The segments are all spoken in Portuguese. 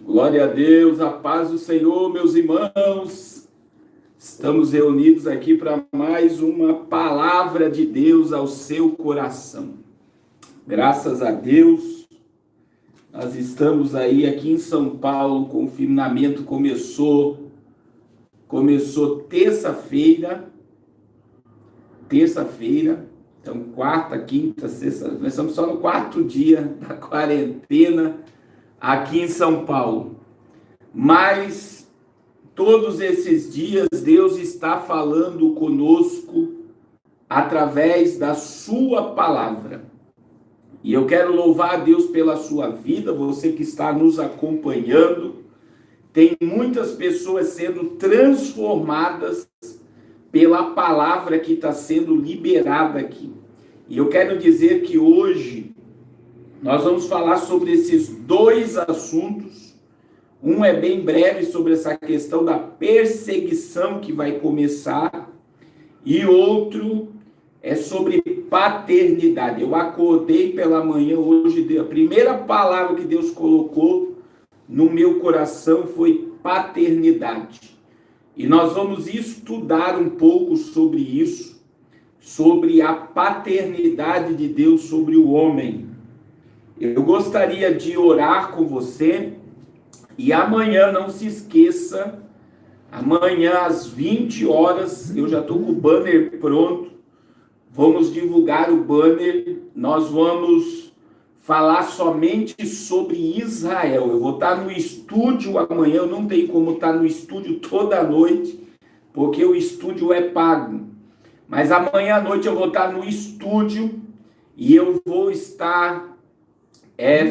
Glória a Deus, a paz do Senhor, meus irmãos. Estamos reunidos aqui para mais uma palavra de Deus ao seu coração. Graças a Deus, nós estamos aí aqui em São Paulo, o confinamento começou terça-feira, então quarta, quinta, sexta, nós estamos só no quarto dia da quarentena aqui em São Paulo, mas todos esses dias Deus está falando conosco através da sua palavra, e eu quero louvar a Deus pela sua vida, você que está nos acompanhando. Tem muitas pessoas sendo transformadas pela palavra que está sendo liberada aqui, e eu quero dizer que hoje nós vamos falar sobre esses dois assuntos. Um é bem breve, sobre essa questão da perseguição que vai começar, e outro é sobre paternidade. Eu acordei pela manhã hoje, a primeira palavra que Deus colocou no meu coração foi paternidade. E nós vamos estudar um pouco sobre isso, sobre a paternidade de Deus sobre o homem. Eu gostaria de orar com você, e amanhã, não se esqueça, amanhã às 20 horas, eu já estou com o banner pronto, vamos divulgar o banner, nós vamos falar somente sobre Israel. Eu vou estar no estúdio amanhã, eu não tenho como estar no estúdio toda noite, porque o estúdio é pago, mas amanhã à noite eu vou estar no estúdio, e eu vou estar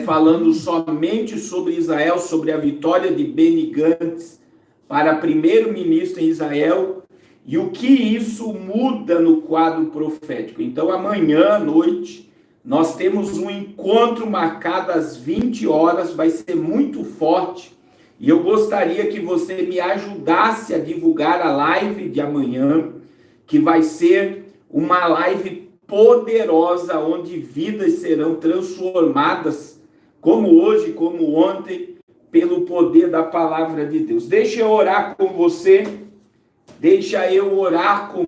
falando somente sobre Israel, sobre a vitória de Benny Gantz para primeiro-ministro em Israel e o que isso muda no quadro profético. Então, amanhã à noite, nós temos um encontro marcado às 20 horas, vai ser muito forte, e eu gostaria que você me ajudasse a divulgar a live de amanhã, que vai ser uma live poderosa, onde vidas serão transformadas, como hoje, como ontem, pelo poder da palavra de Deus. Deixa eu orar com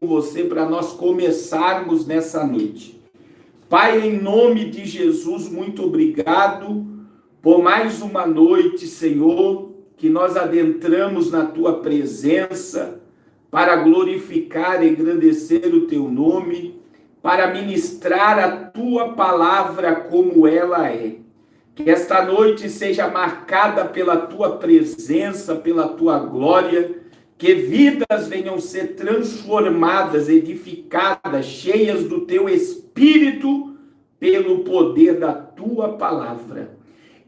você para nós começarmos nessa noite. Pai, em nome de Jesus, muito obrigado por mais uma noite, Senhor, que nós adentramos na Tua presença para glorificar e engrandecer o Teu nome, para ministrar a Tua palavra como ela é. Que esta noite seja marcada pela Tua presença, pela Tua glória, que vidas venham ser transformadas, edificadas, cheias do Teu Espírito, pelo poder da Tua palavra.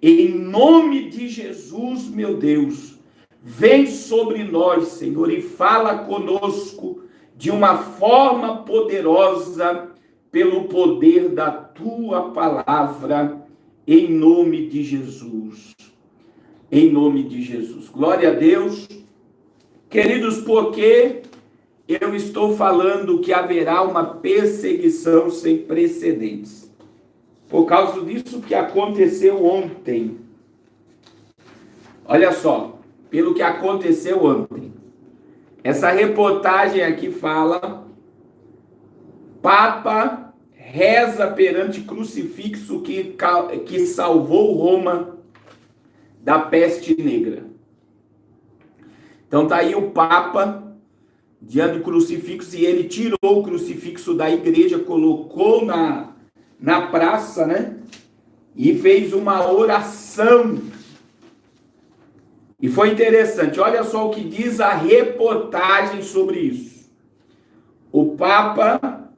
Em nome de Jesus, meu Deus, vem sobre nós, Senhor, e fala conosco de uma forma poderosa, pelo poder da Tua palavra, em nome de Jesus. Em nome de Jesus. Glória a Deus. Queridos, porque eu estou falando que haverá uma perseguição sem precedentes. Por causa disso que aconteceu ontem. Olha só, pelo que aconteceu ontem. Essa reportagem aqui fala: Papa reza perante crucifixo que salvou Roma da peste negra. Então tá aí o Papa diante do crucifixo, e ele tirou o crucifixo da igreja, colocou na praça, né? E fez uma oração. E foi interessante, olha só o que diz a reportagem sobre isso. O Papa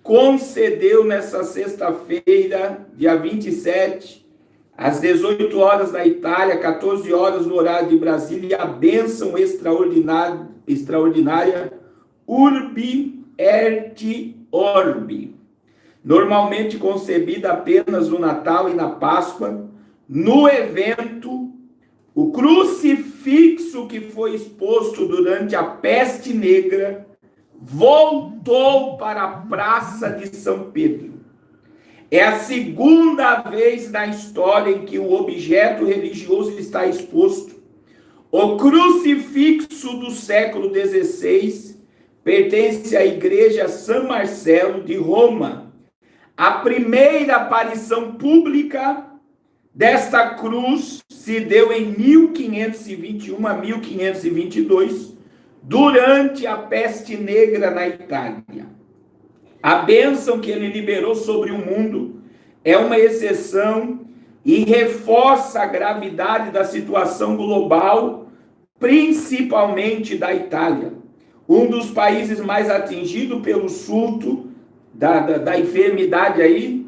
concedeu nessa sexta-feira, dia 27, às 18 horas na Itália, 14 horas no horário de Brasília, a bênção extraordinária Urbi et Orbi, normalmente concebida apenas no Natal e na Páscoa. No evento, o crucifixo que foi exposto durante a peste negra voltou para a Praça de São Pedro. É a segunda vez na história em que o objeto religioso está exposto. O crucifixo do século XVI pertence à Igreja São Marcelo de Roma. A primeira aparição pública desta cruz se deu em 1521 a 1522, durante a peste negra na Itália. A bênção que ele liberou sobre o mundo é uma exceção e reforça a gravidade da situação global, principalmente da Itália, um dos países mais atingidos pelo surto da enfermidade aí.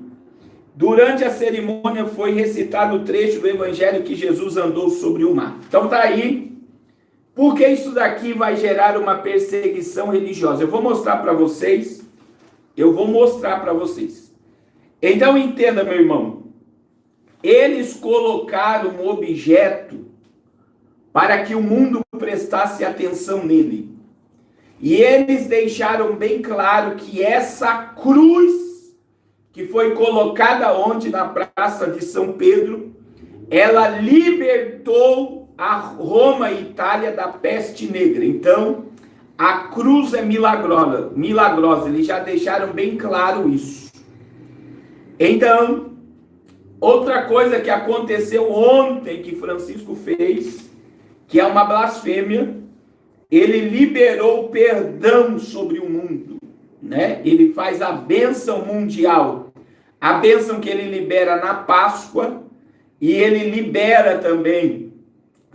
Durante a cerimônia foi recitado o trecho do evangelho que Jesus andou sobre o mar. Então tá aí. Por que isso daqui vai gerar uma perseguição religiosa? Eu vou mostrar para vocês. Então entenda, meu irmão. Eles colocaram um objeto para que o mundo prestasse atenção nele. E eles deixaram bem claro que essa cruz que foi colocada ontem na Praça de São Pedro, ela libertou a Roma e Itália da peste negra. Então, a cruz é milagrosa, eles já deixaram bem claro isso. Então, outra coisa que aconteceu ontem, que Francisco fez, que é uma blasfêmia, ele liberou o perdão sobre o mundo, né? Ele faz a bênção mundial, a bênção que ele libera na Páscoa, e ele libera também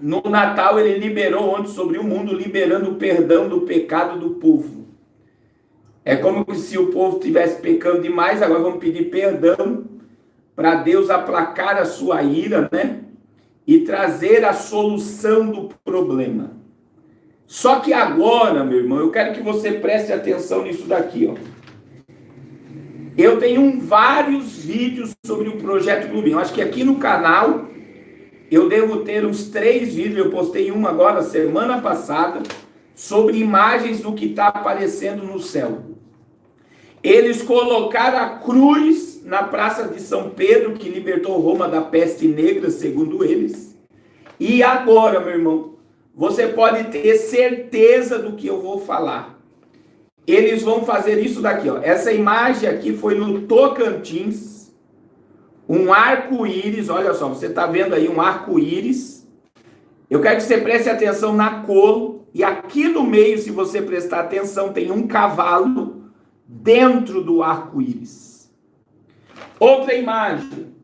no Natal. Ele liberou ontem sobre o mundo, liberando o perdão do pecado do povo. É como se o povo estivesse pecando demais, agora vamos pedir perdão para Deus aplacar a sua ira, né? E trazer a solução do problema. Só que agora, meu irmão, eu quero que você preste atenção nisso daqui, ó. Eu tenho vários vídeos sobre o Projeto Globinho. Acho que aqui no canal eu devo ter uns 3 vídeos. Eu postei um agora, semana passada, sobre imagens do que está aparecendo no céu. Eles colocaram a cruz na Praça de São Pedro, que libertou Roma da peste negra, segundo eles. E agora, meu irmão, você pode ter certeza do que eu vou falar. Eles vão fazer isso daqui, ó. Essa imagem aqui foi no Tocantins. Um arco-íris, olha só, você está vendo aí um arco-íris. Eu quero que você preste atenção na cor. E aqui no meio, se você prestar atenção, tem um cavalo dentro do arco-íris. Outra imagem.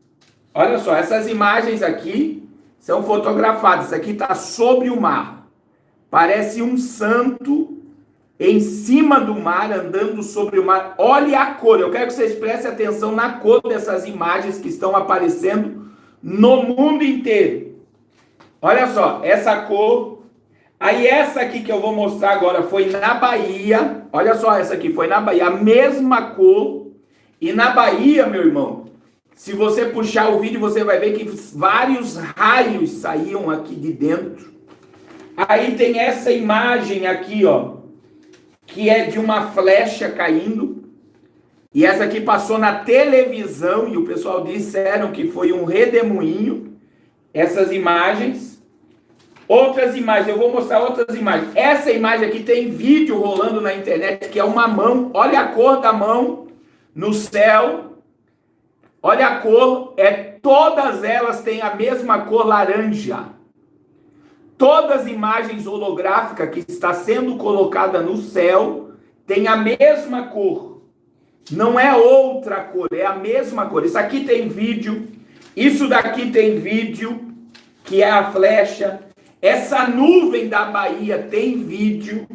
Olha só, essas imagens aqui são fotografadas. Isso aqui está sobre o mar. Parece um santo em cima do mar, andando sobre o mar. Olhe a cor. Eu quero que vocês prestem atenção na cor dessas imagens que estão aparecendo no mundo inteiro. Olha só, essa cor. Aí essa aqui que eu vou mostrar agora foi na Bahia. Olha só, essa aqui foi na Bahia. A mesma cor. E na Bahia, meu irmão, se você puxar o vídeo, você vai ver que vários raios saíam aqui de dentro. Aí tem essa imagem aqui, ó, que é de uma flecha caindo. E essa aqui passou na televisão e o pessoal disseram que foi um redemoinho. Essas imagens. Outras imagens, eu vou mostrar outras imagens. Essa imagem aqui tem vídeo rolando na internet, que é uma mão. Olha a cor da mão no céu. Olha a cor, todas elas têm a mesma cor laranja. Todas as imagens holográficas que está sendo colocada no céu têm a mesma cor. Não é outra cor, é a mesma cor. Isso aqui tem vídeo, isso daqui tem vídeo, que é a flecha. Essa nuvem da Bahia tem vídeo.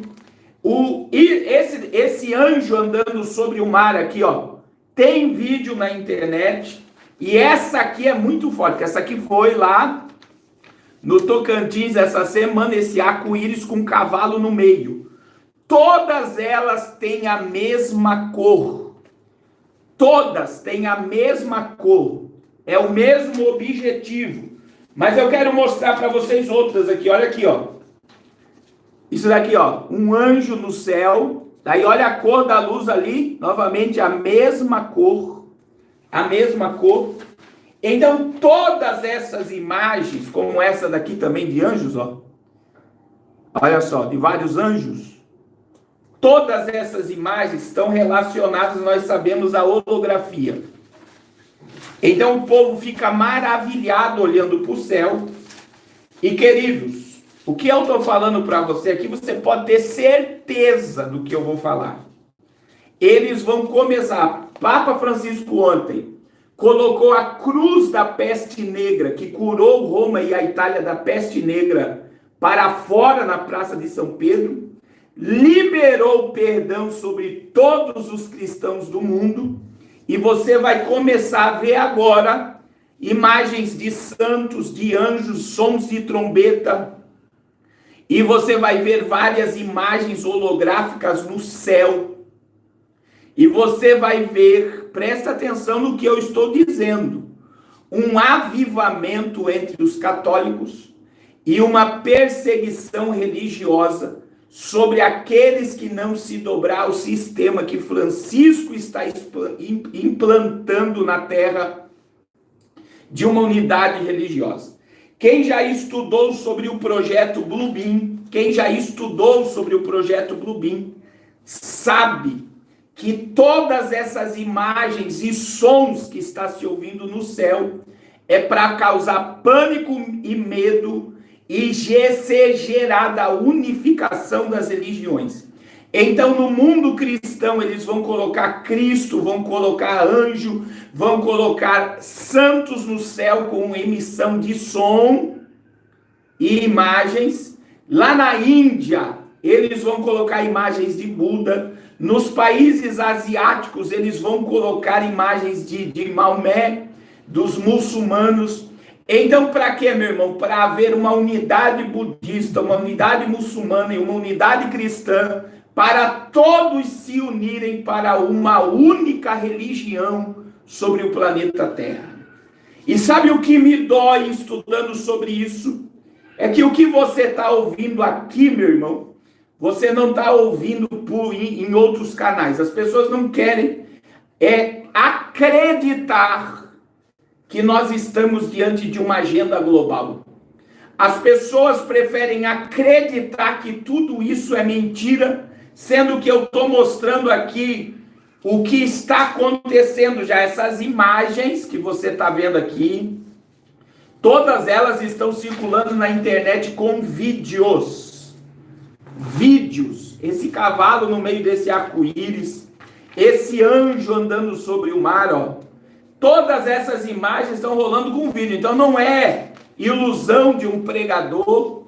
Esse anjo andando sobre o mar aqui, ó, tem vídeo na internet. E essa aqui é muito forte, essa aqui foi lá no Tocantins essa semana, esse arco-íris com um cavalo no meio. Todas elas têm a mesma cor. Todas têm a mesma cor. É o mesmo objetivo. Mas eu quero mostrar para vocês outras aqui. Olha aqui, ó. Isso daqui, ó. Um anjo no céu. Daí olha a cor da luz ali. Novamente a mesma cor. a mesma cor. Então, todas essas imagens, como essa daqui também de anjos, ó, olha só, de vários anjos, todas essas imagens estão relacionadas, nós sabemos, à holografia. Então, o povo fica maravilhado olhando para o céu. E, queridos, o que eu estou falando para você aqui, você pode ter certeza do que eu vou falar. Eles vão começar. Papa Francisco ontem colocou a cruz da peste negra, que curou Roma e a Itália da peste negra, para fora na Praça de São Pedro, liberou perdão sobre todos os cristãos do mundo, e você vai começar a ver agora imagens de santos, de anjos, sons de trombeta, e você vai ver várias imagens holográficas no céu. E você vai ver, presta atenção no que eu estou dizendo, um avivamento entre os católicos e uma perseguição religiosa sobre aqueles que não se dobrar ao sistema que Francisco está implantando na terra de uma unidade religiosa. Quem já estudou sobre o projeto Bluebeam, sabe que todas essas imagens e sons que está se ouvindo no céu é para causar pânico e medo e ser gerada a unificação das religiões. Então, no mundo cristão, eles vão colocar Cristo, vão colocar anjo, vão colocar santos no céu com emissão de som e imagens. Lá na Índia, eles vão colocar imagens de Buda. Nos países asiáticos, eles vão colocar imagens de Maomé, dos muçulmanos. Então, para quê, meu irmão? Para haver uma unidade budista, uma unidade muçulmana e uma unidade cristã, para todos se unirem para uma única religião sobre o planeta Terra. E sabe o que me dói estudando sobre isso? É que o que você está ouvindo aqui, meu irmão, você não está ouvindo em outros canais. As pessoas não querem acreditar que nós estamos diante de uma agenda global. As pessoas preferem acreditar que tudo isso é mentira, sendo que eu estou mostrando aqui o que está acontecendo já. Essas imagens que você está vendo aqui, todas elas estão circulando na internet com vídeos. Esse cavalo no meio desse arco-íris, esse anjo andando sobre o mar, ó. Todas essas imagens estão rolando com vídeo. Então não é ilusão de um pregador.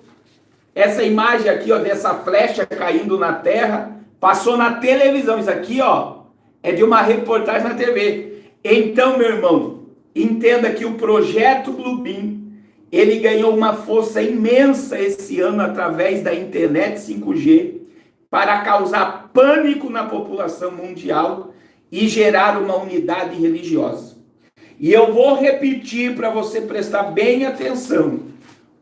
Essa imagem aqui, ó, dessa flecha caindo na terra, passou na televisão. Isso aqui, ó, é de uma reportagem na TV. Então, meu irmão, entenda que o projeto Bluebeam, ele ganhou uma força imensa esse ano através da internet 5G para causar pânico na população mundial e gerar uma unidade religiosa. E eu vou repetir para você prestar bem atenção.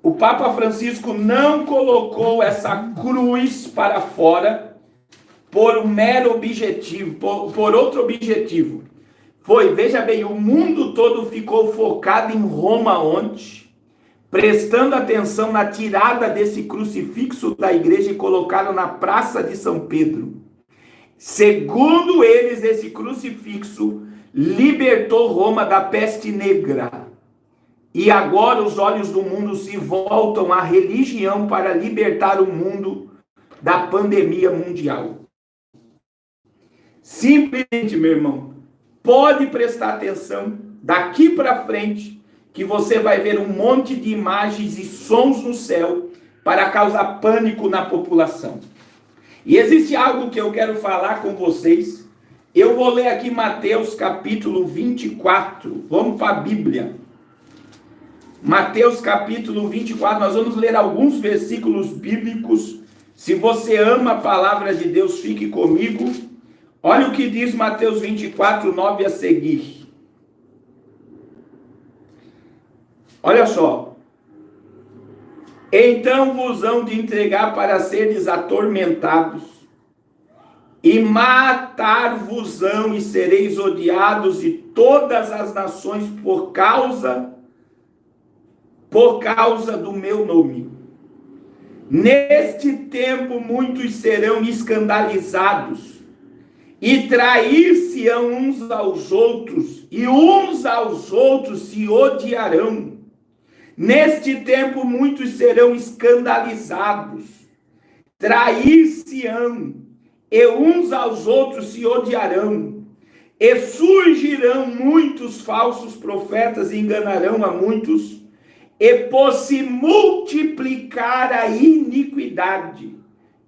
O Papa Francisco não colocou essa cruz para fora por um mero objetivo, por outro objetivo. Veja bem, o mundo todo ficou focado em Roma ontem, prestando atenção na tirada desse crucifixo da igreja e colocaram na Praça de São Pedro. Segundo eles, esse crucifixo libertou Roma da peste negra. E agora os olhos do mundo se voltam à religião para libertar o mundo da pandemia mundial. Simplesmente, meu irmão, pode prestar atenção daqui para frente, que você vai ver um monte de imagens e sons no céu para causar pânico na população. E existe algo que eu quero falar com vocês. Eu vou ler aqui Mateus capítulo 24. Vamos para a Bíblia. Mateus capítulo 24. Nós vamos ler alguns versículos bíblicos. Se você ama a palavra de Deus, fique comigo. Olha o que diz Mateus 24, 9 a seguir. Olha só. Então vos hão de entregar para seres atormentados e matar-vos-ão, e sereis odiados de todas as nações por causa do meu nome. Neste tempo muitos serão escandalizados, e trair-se-ão uns aos outros, e uns aos outros se odiarão. Neste tempo muitos serão escandalizados, trair-se-ão, e uns aos outros se odiarão. E surgirão muitos falsos profetas e enganarão a muitos, e por se multiplicar a iniquidade,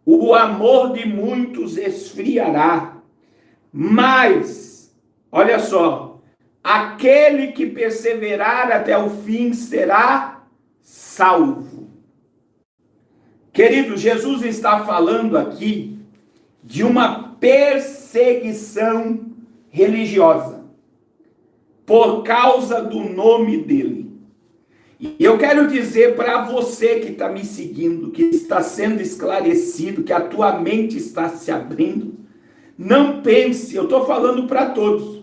o amor de muitos esfriará. Mas, olha só, aquele que perseverar até o fim será salvo. Querido, Jesus está falando aqui de uma perseguição religiosa por causa do nome dele. E eu quero dizer para você que está me seguindo, que está sendo esclarecido, que a tua mente está se abrindo, não pense, eu estou falando para todos,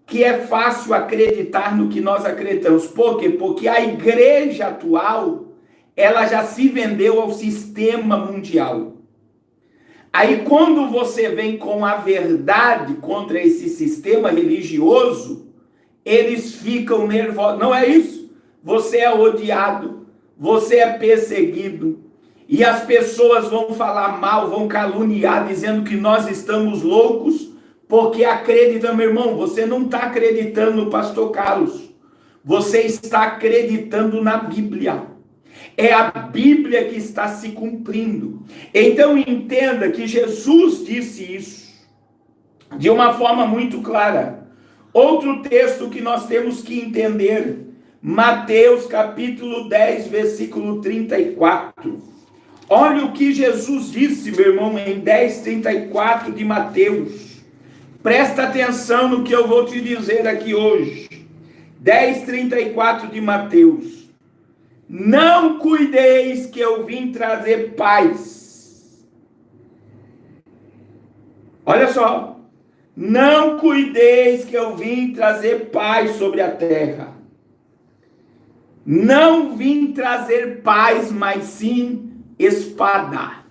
que é fácil acreditar no que nós acreditamos. Por quê? Porque a igreja atual, ela já se vendeu ao sistema mundial. Aí quando você vem com a verdade contra esse sistema religioso, eles ficam nervosos. Não é isso? Você é odiado, você é perseguido, e as pessoas vão falar mal, vão caluniar, dizendo que nós estamos loucos, porque acreditamos. Meu irmão, você não está acreditando no pastor Carlos, você está acreditando na Bíblia. É a Bíblia que está se cumprindo. Então entenda que Jesus disse isso de uma forma muito clara. Outro texto que nós temos que entender, Mateus capítulo 10, versículo 34. Olha o que Jesus disse, meu irmão, em 10:34 de Mateus. Presta atenção no que eu vou te dizer aqui hoje. 10:34 de Mateus. Não cuideis que eu vim trazer paz. Olha só. Não cuideis que eu vim trazer paz sobre a terra. Não vim trazer paz, mas sim espada.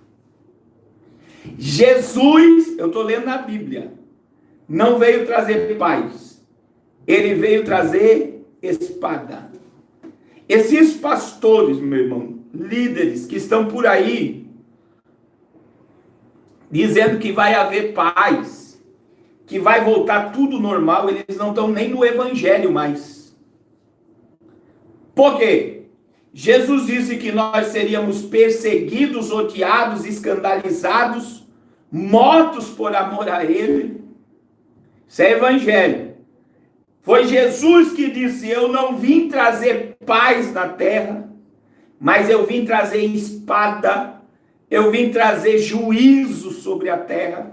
Jesus, eu estou lendo na Bíblia, não veio trazer paz. Ele veio trazer espada. Esses pastores, meu irmão, líderes que estão por aí, dizendo que vai haver paz, que vai voltar tudo normal, eles não estão nem no evangelho mais. Por quê? Jesus disse que nós seríamos perseguidos, odiados, escandalizados, mortos por amor a ele. Isso é evangelho. Foi Jesus que disse: eu não vim trazer paz na terra, mas eu vim trazer espada, eu vim trazer juízo sobre a terra.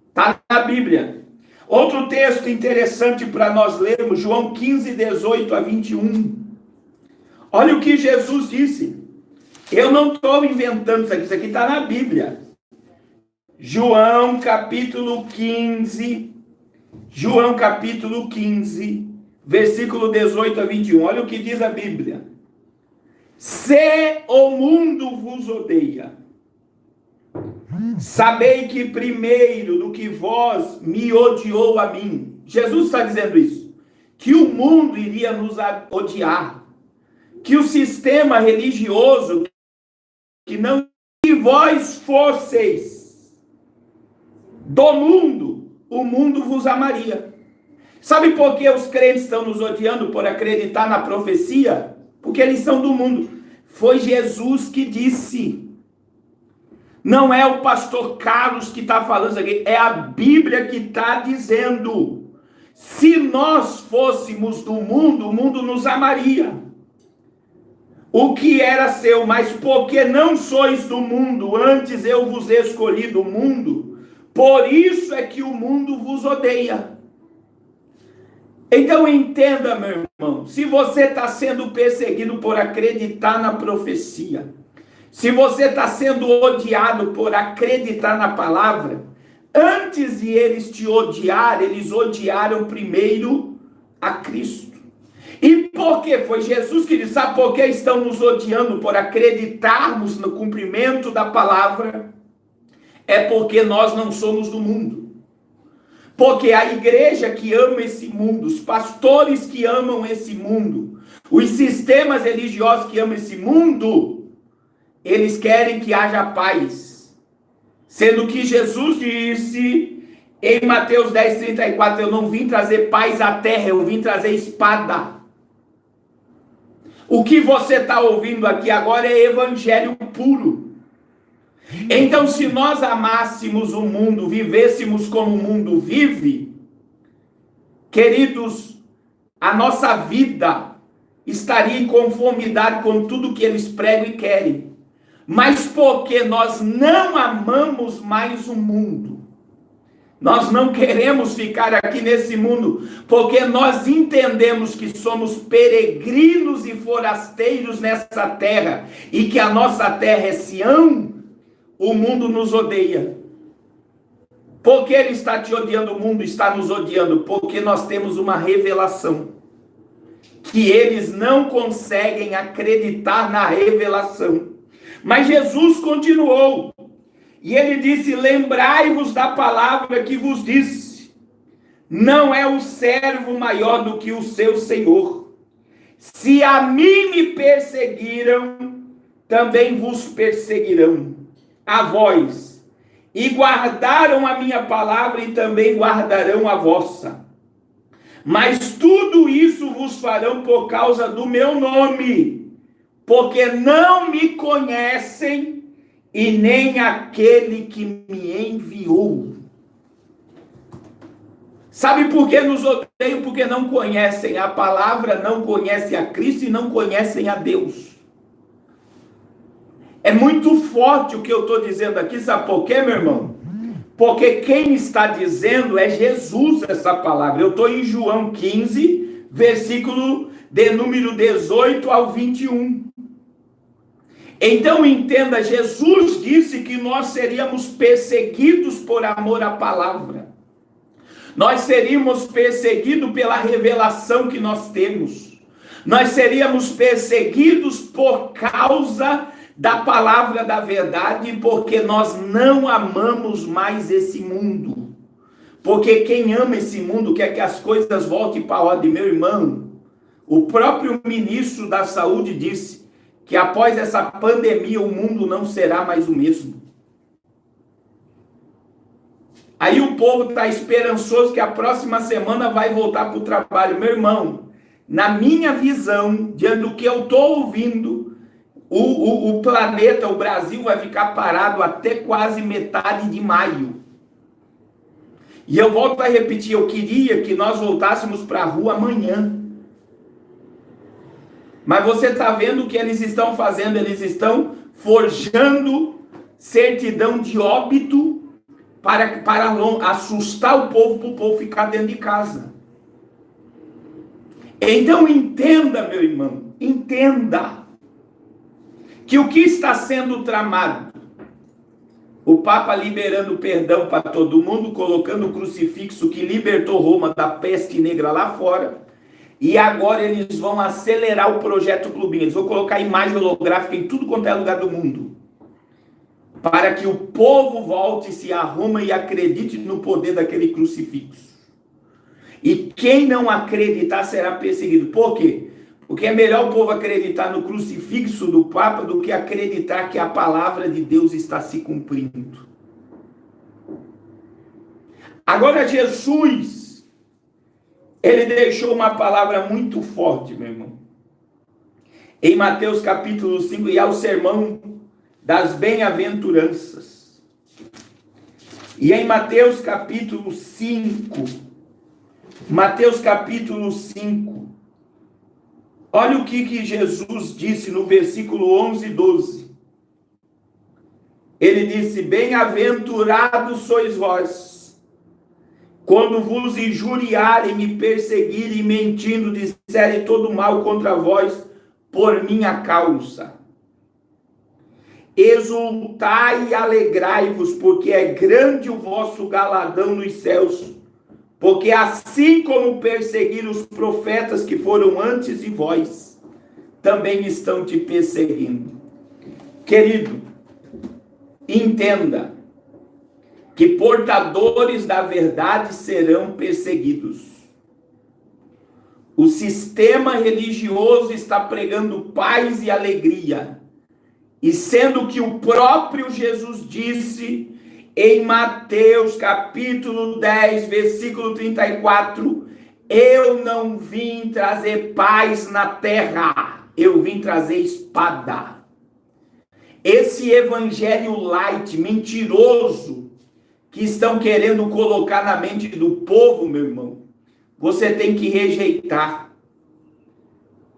Está na Bíblia. Outro texto interessante para nós lermos, João 15:18-21. Olha o que Jesus disse. Eu não estou inventando isso aqui está na Bíblia. João capítulo 15, versículo 18-21. Olha o que diz a Bíblia. Se o mundo vos odeia, sabei que primeiro do que vós me odiou a mim. Jesus está dizendo isso. Que o mundo iria nos odiar. Que o sistema religioso, que não que vós fosseis do mundo, o mundo vos amaria. Sabe por que os crentes estão nos odiando por acreditar na profecia? Porque eles são do mundo. Foi Jesus que disse. Não é o pastor Carlos que está falando isso aqui, é a Bíblia que está dizendo. Se nós fôssemos do mundo, o mundo nos amaria. O que era seu, mas porque não sois do mundo, antes eu vos escolhi do mundo, por isso é que o mundo vos odeia. Então entenda, meu irmão, se você está sendo perseguido por acreditar na profecia, se você está sendo odiado por acreditar na palavra, antes de eles te odiar, eles odiaram primeiro a Cristo. E por quê? Foi Jesus que disse, sabe por que estão nos odiando? Por acreditarmos no cumprimento da palavra. É porque nós não somos do mundo. Porque a igreja que ama esse mundo, os pastores que amam esse mundo, os sistemas religiosos que amam esse mundo, eles querem que haja paz. Sendo que Jesus disse em Mateus 10:34, eu não vim trazer paz à terra, eu vim trazer espada. O que você está ouvindo aqui agora é evangelho puro. Então, se nós amássemos o mundo, vivêssemos como o mundo vive, queridos, a nossa vida estaria em conformidade com tudo que eles pregam e querem. Mas porque nós não amamos mais o mundo, nós não queremos ficar aqui nesse mundo, porque nós entendemos que somos peregrinos e forasteiros nessa terra, e que a nossa terra é Sião, o mundo nos odeia. Por que ele está te odiando? O mundo está nos odiando, porque nós temos uma revelação, que eles não conseguem acreditar na revelação. Mas Jesus continuou, e ele disse, lembrai-vos da palavra que vos disse, não é o servo maior do que o seu senhor. Se a mim me perseguiram, também vos perseguirão, a vós, e guardaram a minha palavra, e também guardarão a vossa. Mas tudo isso vos farão por causa do meu nome, porque não me conhecem, e nem aquele que me enviou. Sabe por que nos odeiam? Porque não conhecem a palavra, não conhecem a Cristo e não conhecem a Deus. É muito forte o que eu estou dizendo aqui, sabe por quê, meu irmão? Porque quem está dizendo é Jesus essa palavra. Eu estou em João 15, versículo de número 18 ao 21. Então entenda, Jesus disse que nós seríamos perseguidos por amor à palavra. Nós seríamos perseguidos pela revelação que nós temos. Nós seríamos perseguidos por causa da palavra da verdade, porque nós não amamos mais esse mundo. Porque quem ama esse mundo quer que as coisas voltem para a ordem. Meu irmão, o próprio ministro da Saúde disse que após essa pandemia o mundo não será mais o mesmo. Aí o povo está esperançoso que a próxima semana vai voltar para o trabalho. Meu irmão, na minha visão, diante do que eu estou ouvindo, o planeta, o Brasil vai ficar parado até quase metade de maio. E eu volto a repetir, eu queria que nós voltássemos para a rua amanhã. Mas você está vendo o que eles estão fazendo? Eles estão forjando certidão de óbito para assustar o povo, para o povo ficar dentro de casa. Então entenda, meu irmão, entenda que o que está sendo tramado, o Papa liberando perdão para todo mundo, colocando o crucifixo que libertou Roma da peste negra lá fora, e agora eles vão acelerar o projeto Clubinho. Eles vão colocar imagem holográfica em tudo quanto é lugar do mundo, para que o povo volte-se a Roma e acredite no poder daquele crucifixo. E quem não acreditar será perseguido. Por quê? Porque é melhor o povo acreditar no crucifixo do Papa do que acreditar que a palavra de Deus está se cumprindo. Agora Jesus, ele deixou uma palavra muito forte, meu irmão. Em Mateus capítulo 5, e é o sermão das bem-aventuranças. E em Mateus capítulo 5, olha o que Jesus disse no versículo 11 e 12. Ele disse, bem-aventurados sois vós, quando vos injuriarem e perseguirem, mentindo, disserem todo mal contra vós, por minha causa. exultai e alegrai-vos, porque é grande o vosso galardão nos céus. Porque assim como perseguiram os profetas que foram antes de vós, também estão te perseguindo. Querido, entenda que portadores da verdade serão perseguidos. O sistema religioso está pregando paz e alegria, e sendo que o próprio Jesus disse em Mateus capítulo 10, versículo 34, eu não vim trazer paz na terra, eu vim trazer espada. Esse evangelho light, mentiroso, que estão querendo colocar na mente do povo, meu irmão, você tem que rejeitar.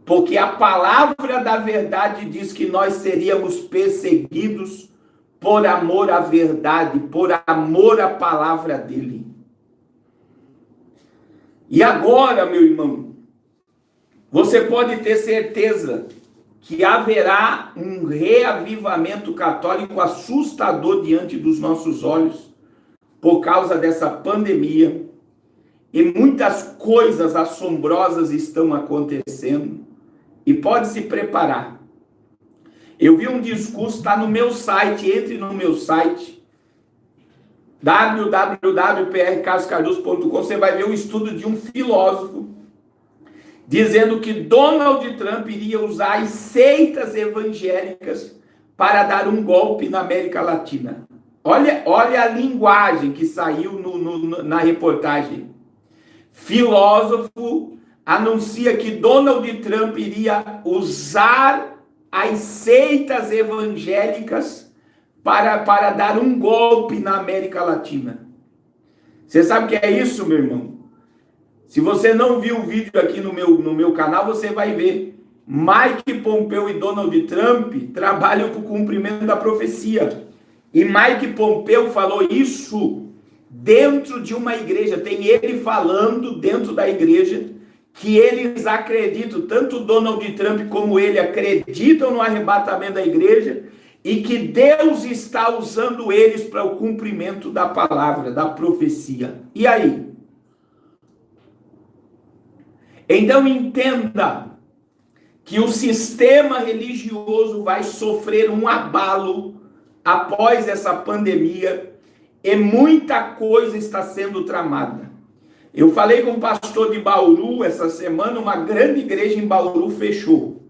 Porque a palavra da verdade diz que nós seríamos perseguidos por amor à verdade, por amor à palavra dele. E agora, meu irmão, você pode ter certeza que haverá um reavivamento católico assustador diante dos nossos olhos por causa dessa pandemia, e muitas coisas assombrosas estão acontecendo, e pode se preparar. Eu vi um discurso, está no meu site, entre no meu site, www.prcarloscardoso.com, você vai ver um estudo de um filósofo, dizendo que Donald Trump iria usar as seitas evangélicas para dar um golpe na América Latina. Olha a linguagem que saiu na reportagem. Filósofo anuncia que Donald Trump iria usar as seitas evangélicas para dar um golpe na América Latina. Você sabe o que é isso, meu irmão? Se você não viu o vídeo aqui no meu canal, você vai ver. Mike Pompeo e Donald Trump trabalham para o cumprimento da profecia. E Mike Pompeo falou isso dentro de uma igreja. Tem ele falando dentro da igreja que eles acreditam, tanto Donald Trump como ele acreditam no arrebatamento da igreja e que Deus está usando eles para o cumprimento da palavra, da profecia. E aí? Então entenda que o sistema religioso vai sofrer um abalo após essa pandemia e muita coisa está sendo tramada. Eu falei com um pastor de Bauru essa semana, uma grande igreja em Bauru fechou.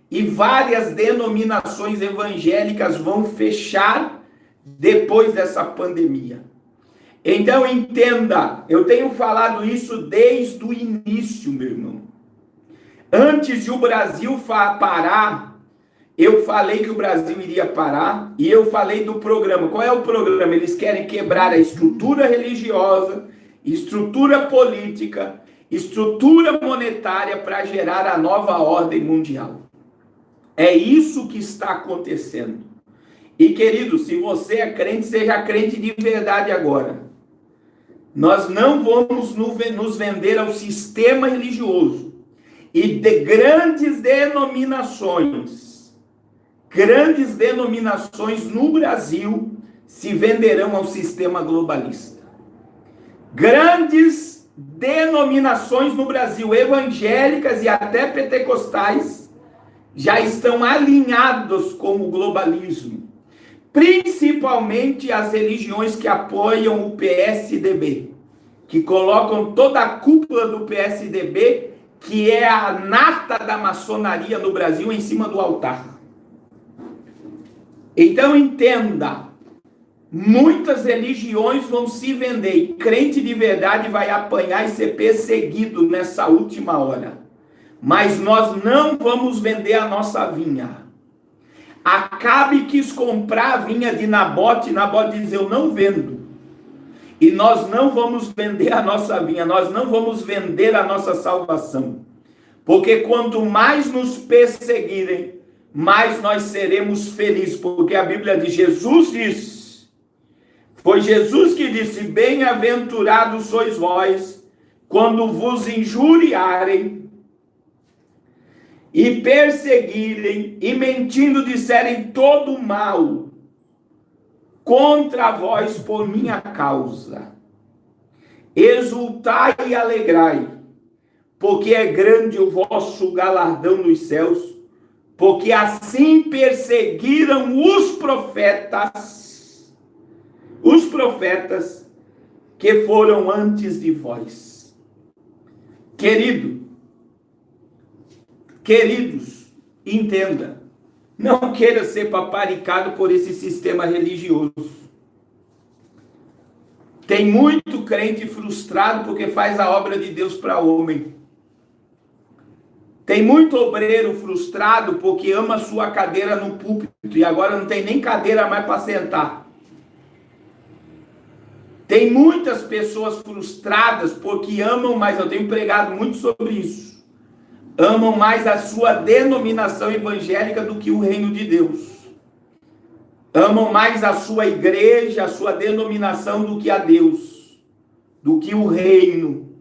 E várias denominações evangélicas vão fechar depois dessa pandemia. Então entenda, eu tenho falado isso desde o início, meu irmão. Antes de o Brasil parar, eu falei que o Brasil iria parar e eu falei do programa. Qual é o programa? Eles querem quebrar a estrutura religiosa, estrutura política, estrutura monetária para gerar a nova ordem mundial. É isso que está acontecendo. E querido, se você é crente, seja crente de verdade agora. Nós não vamos nos vender ao sistema religioso. E de grandes denominações no Brasil se venderão ao sistema globalista. Grandes denominações no Brasil, evangélicas e até pentecostais, já estão alinhados com o globalismo. Principalmente as religiões que apoiam o PSDB, que colocam toda a cúpula do PSDB, que é a nata da maçonaria no Brasil, em cima do altar. Então entenda, muitas religiões vão se vender, e crente de verdade vai apanhar e ser perseguido nessa última hora. Mas nós não vamos vender a nossa vinha. Acabe quis comprar a vinha de Nabote, Nabote diz, eu não vendo. E nós não vamos vender a nossa vinha, nós não vamos vender a nossa salvação. Porque quanto mais nos perseguirem, mais nós seremos felizes. Porque a Bíblia de Jesus diz, foi Jesus que disse, bem-aventurados sois vós, quando vos injuriarem, e perseguirem, e mentindo disserem todo mal contra vós por minha causa, exultai e alegrai, porque é grande o vosso galardão nos céus, porque assim perseguiram os profetas que foram antes de vós. Queridos, entenda, não queira ser paparicado por esse sistema religioso. Tem muito crente frustrado porque faz a obra de Deus para homem. Tem muito obreiro frustrado porque ama sua cadeira no púlpito e agora não tem nem cadeira mais para sentar. Tem muitas pessoas frustradas porque amam mais, eu tenho pregado muito sobre isso, amam mais a sua denominação evangélica do que o reino de Deus. Amam mais a sua igreja, a sua denominação do que a Deus, do que o reino.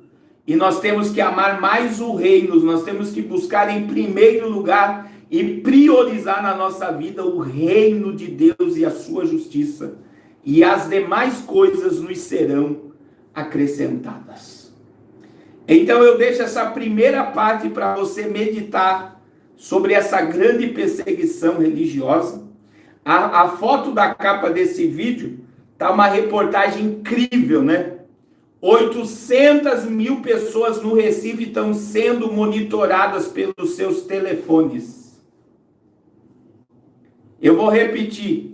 E nós temos que amar mais o reino, nós temos que buscar em primeiro lugar e priorizar na nossa vida o reino de Deus e a sua justiça. E as demais coisas nos serão acrescentadas. Então eu deixo essa primeira parte para você meditar sobre essa grande perseguição religiosa. A foto da capa desse vídeo tá uma reportagem incrível, né? 800 mil pessoas no Recife estão sendo monitoradas pelos seus telefones. Eu vou repetir.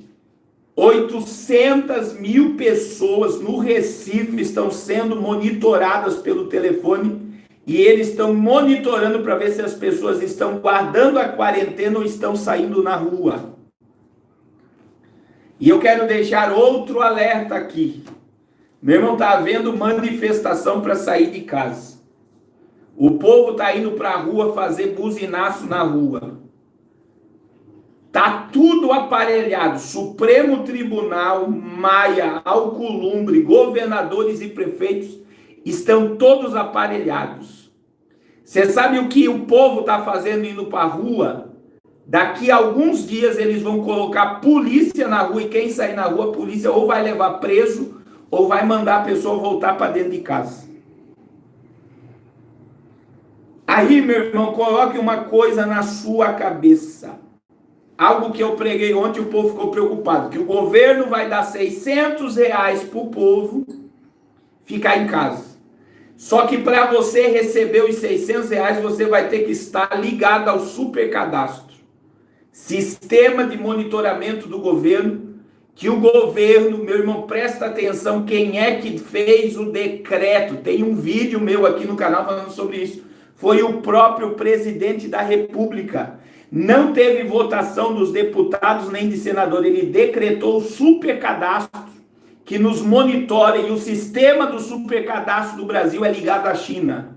800 mil pessoas no Recife estão sendo monitoradas pelo telefone e eles estão monitorando para ver se as pessoas estão guardando a quarentena ou estão saindo na rua. E eu quero deixar outro alerta aqui. Meu irmão, está havendo manifestação para sair de casa. O povo está indo para a rua fazer buzinaço na rua. Está tudo aparelhado. Supremo Tribunal, Maia, Alcolumbre, governadores e prefeitos estão todos aparelhados. Você sabe o que o povo está fazendo indo para a rua? Daqui a alguns dias eles vão colocar polícia na rua e quem sair na rua, a polícia ou vai levar preso ou vai mandar a pessoa voltar para dentro de casa. Aí, meu irmão, coloque uma coisa na sua cabeça. Algo que eu preguei ontem, o povo ficou preocupado, que o governo vai dar R$600 para o povo ficar em casa. Só que para você receber os R$600, você vai ter que estar ligado ao Supercadastro. Sistema de monitoramento do governo, que o governo, meu irmão, presta atenção, quem é que fez o decreto? Tem um vídeo meu aqui no canal falando sobre isso. Foi o próprio presidente da República. Não teve votação dos deputados nem de senador. Ele decretou o Supercadastro que nos monitora e o sistema do Supercadastro do Brasil é ligado à China.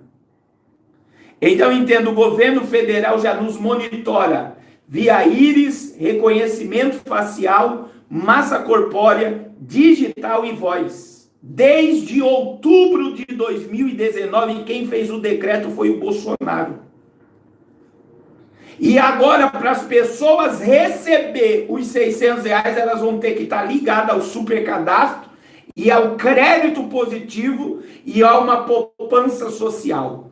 Então, entendo, o governo federal já nos monitora via íris, reconhecimento facial, massa corpórea, digital e voz. Desde outubro de 2019, quem fez o decreto foi o Bolsonaro. E agora, para as pessoas receber os R$600, elas vão ter que estar ligadas ao Supercadastro e ao crédito positivo e a uma poupança social.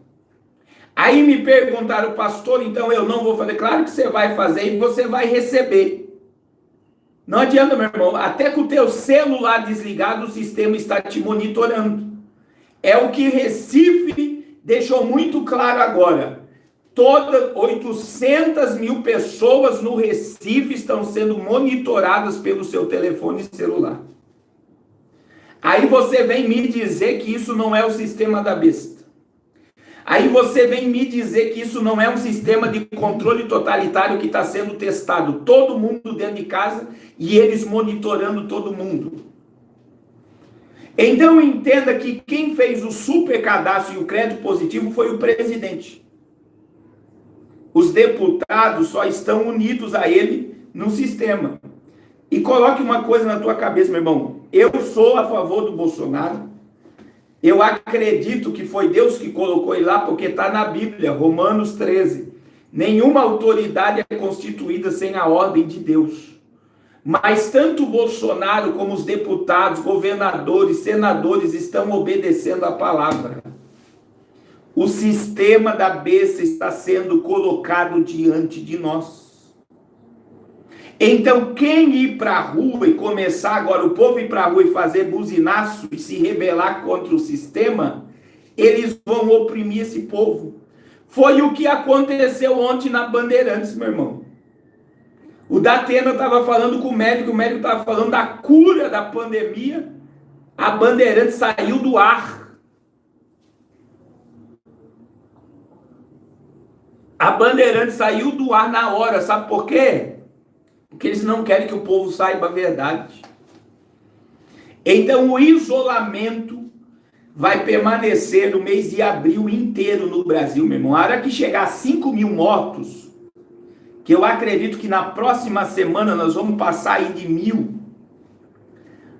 Aí me perguntaram, pastor, então eu não vou fazer? Claro que você vai fazer e você vai receber. Não adianta, meu irmão, até com o teu celular desligado, o sistema está te monitorando. É o que Recife deixou muito claro agora. Todas 800 mil pessoas no Recife estão sendo monitoradas pelo seu telefone celular. Aí você vem me dizer que isso não é o sistema da besta. Aí você vem me dizer que isso não é um sistema de controle totalitário que está sendo testado. Todo mundo dentro de casa e eles monitorando todo mundo. Então entenda que quem fez o Supercadastro e o crédito positivo foi o presidente. Os deputados só estão unidos a ele no sistema. E coloque uma coisa na tua cabeça, meu irmão. Eu sou a favor do Bolsonaro. Eu acredito que foi Deus que colocou ele lá, porque está na Bíblia, Romanos 13. Nenhuma autoridade é constituída sem a ordem de Deus. Mas tanto Bolsonaro como os deputados, governadores, senadores estão obedecendo a palavra. O sistema da besta está sendo colocado diante de nós. Então, quem ir para a rua e começar agora, o povo ir para a rua e fazer buzinaço e se rebelar contra o sistema, eles vão oprimir esse povo. Foi o que aconteceu ontem na Bandeirantes, meu irmão. O Datena estava falando com o médico estava falando da cura da pandemia, a Bandeirantes saiu do ar. A Bandeirantes saiu do ar na hora, sabe por quê? Porque eles não querem que o povo saiba a verdade. Então o isolamento vai permanecer no mês de abril inteiro no Brasil, meu irmão. A hora que chegar a 5 mil mortos, que eu acredito que na próxima semana nós vamos passar aí de 1.000,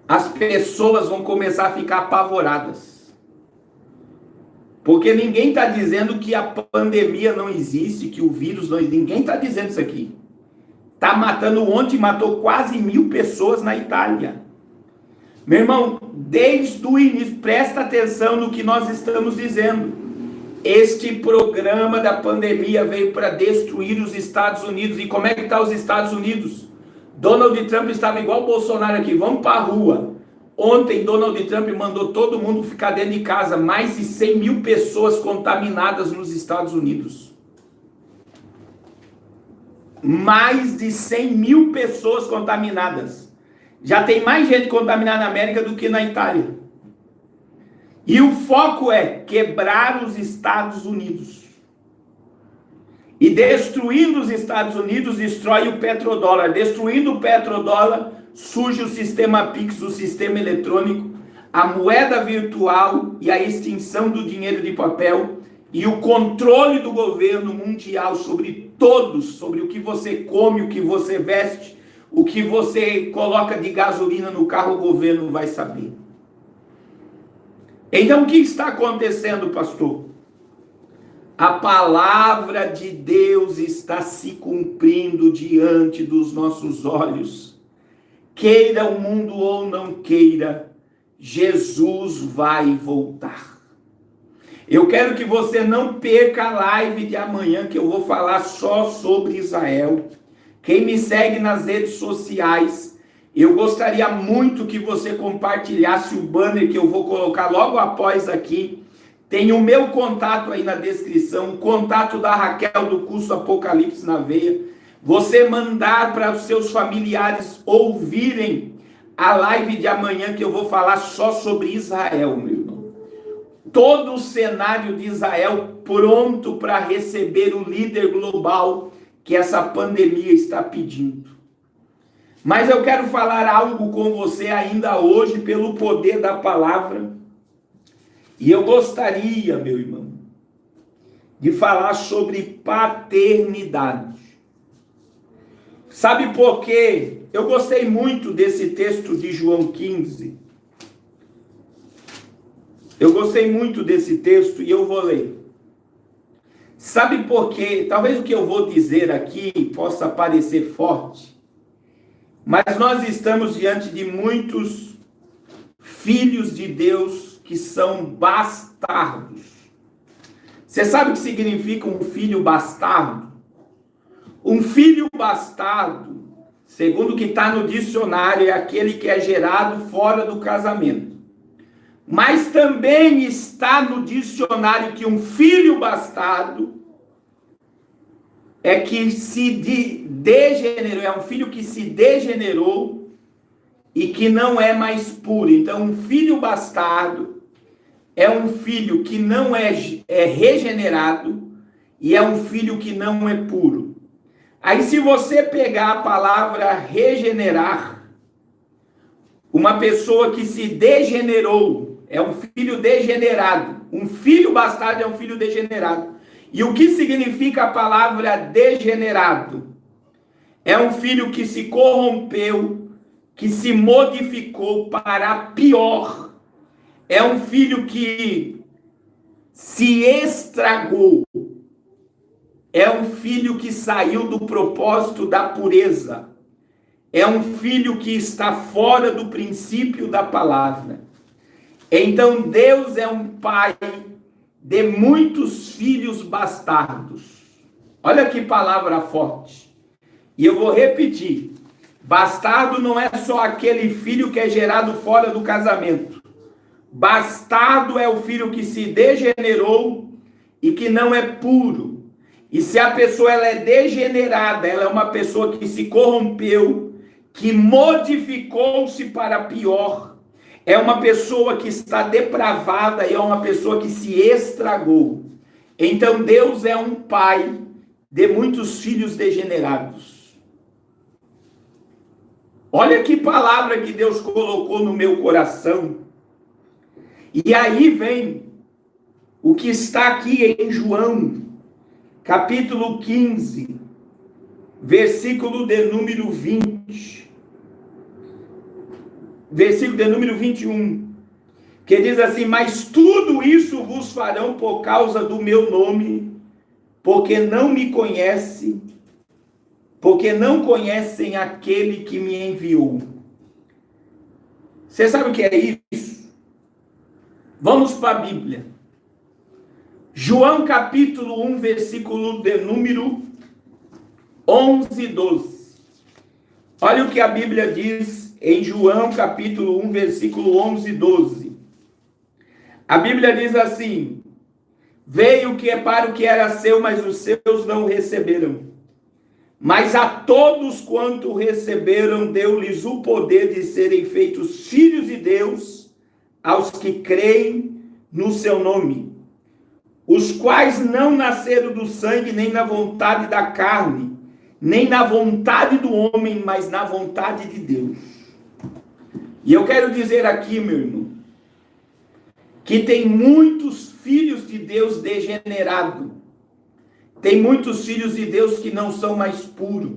as pessoas vão começar a ficar apavoradas. Porque ninguém está dizendo que a pandemia não existe, que o vírus não existe. Ninguém está dizendo isso aqui. Está matando, ontem matou quase 1.000 pessoas na Itália. Meu irmão, desde o início, presta atenção no que nós estamos dizendo. Este programa da pandemia veio para destruir os Estados Unidos. E como é que está os Estados Unidos? Donald Trump estava igual o Bolsonaro aqui, vamos para a rua. Ontem Donald Trump mandou todo mundo ficar dentro de casa. Mais de 100 mil pessoas contaminadas nos Estados Unidos. Mais de 100 mil pessoas contaminadas. Já tem mais gente contaminada na América do que na Itália. E o foco é quebrar os Estados Unidos. E destruindo os Estados Unidos, destrói o petrodólar. Destruindo o petrodólar, surge o sistema Pix, o sistema eletrônico, a moeda virtual e a extinção do dinheiro de papel e o controle do governo mundial sobre todos, sobre o que você come, o que você veste, o que você coloca de gasolina no carro, o governo vai saber. Então, o que está acontecendo, pastor? A palavra de Deus está se cumprindo diante dos nossos olhos. Queira o mundo ou não queira, Jesus vai voltar. Eu quero que você não perca a live de amanhã, que eu vou falar só sobre Israel. Quem me segue nas redes sociais, eu gostaria muito que você compartilhasse o banner que eu vou colocar logo após aqui. Tem o meu contato aí na descrição, o contato da Raquel do curso Apocalipse na Veia. Você mandar para os seus familiares ouvirem a live de amanhã, que eu vou falar só sobre Israel, meu irmão. Todo o cenário de Israel pronto para receber o líder global que essa pandemia está pedindo. Mas eu quero falar algo com você ainda hoje pelo poder da palavra. E eu gostaria, meu irmão, de falar sobre paternidade. Sabe por quê? Eu gostei muito desse texto de João 15. Eu gostei muito desse texto e eu vou ler. Sabe por quê? Talvez o que eu vou dizer aqui possa parecer forte, mas nós estamos diante de muitos filhos de Deus que são bastardos. Você sabe o que significa um filho bastardo? Um filho bastardo, segundo o que está no dicionário, é aquele que é gerado fora do casamento. Mas também está no dicionário que um filho bastardo é que se degenerou, é um filho que se degenerou e que não é mais puro. Então, um filho bastardo é um filho que não é regenerado e é um filho que não é puro. Aí, se você pegar a palavra regenerar, uma pessoa que se degenerou é um filho degenerado. Um filho bastardo é um filho degenerado. E o que significa a palavra degenerado? É um filho que se corrompeu, que se modificou para pior. É um filho que se estragou. é um filho que saiu do propósito da pureza. É um filho que está fora do princípio da palavra. Então Deus é um pai de muitos filhos bastardos. Olha que palavra forte. E eu vou repetir. Bastardo não é só aquele filho que é gerado fora do casamento. Bastardo é o filho que se degenerou e que não é puro. E se a pessoa ela é degenerada, ela é uma pessoa que se corrompeu, que modificou-se para pior. É uma pessoa que está depravada e é uma pessoa que se estragou. Então Deus é um pai de muitos filhos degenerados. Olha que palavra que Deus colocou no meu coração. E aí vem o que está aqui em João, capítulo 15, versículo de número 20. Versículo de número 21. Que diz assim: mas tudo isso vos farão por causa do meu nome, porque não me conhece, porque não conhecem aquele que me enviou. Você sabe o que é isso? Vamos para a Bíblia. João capítulo 1, versículo de número 11 e 12. Olha o que a Bíblia diz em João capítulo 1, versículo 11 e 12. A Bíblia diz assim: veio que é para o que era seu, mas os seus não o receberam. Mas a todos quanto receberam, deu-lhes o poder de serem feitos filhos de Deus, aos que creem no seu nome, os quais não nasceram do sangue, nem na vontade da carne, nem na vontade do homem, mas na vontade de Deus. E eu quero dizer aqui, meu irmão, que tem muitos filhos de Deus degenerados. Tem muitos filhos de Deus que não são mais puros.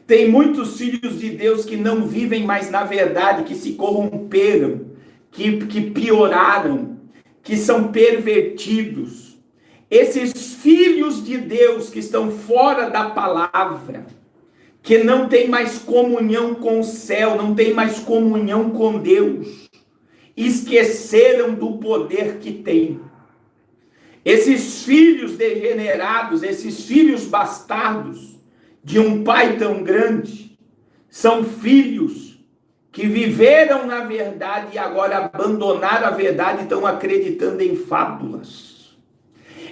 Tem muitos filhos de Deus que não vivem mais na verdade, que se corromperam, que pioraram, que são pervertidos. Esses filhos de Deus que estão fora da palavra, que não tem mais comunhão com o céu, não tem mais comunhão com Deus, esqueceram do poder que tem. Esses filhos degenerados, esses filhos bastardos de um pai tão grande, são filhos que viveram na verdade e agora abandonaram a verdade e estão acreditando em fábulas.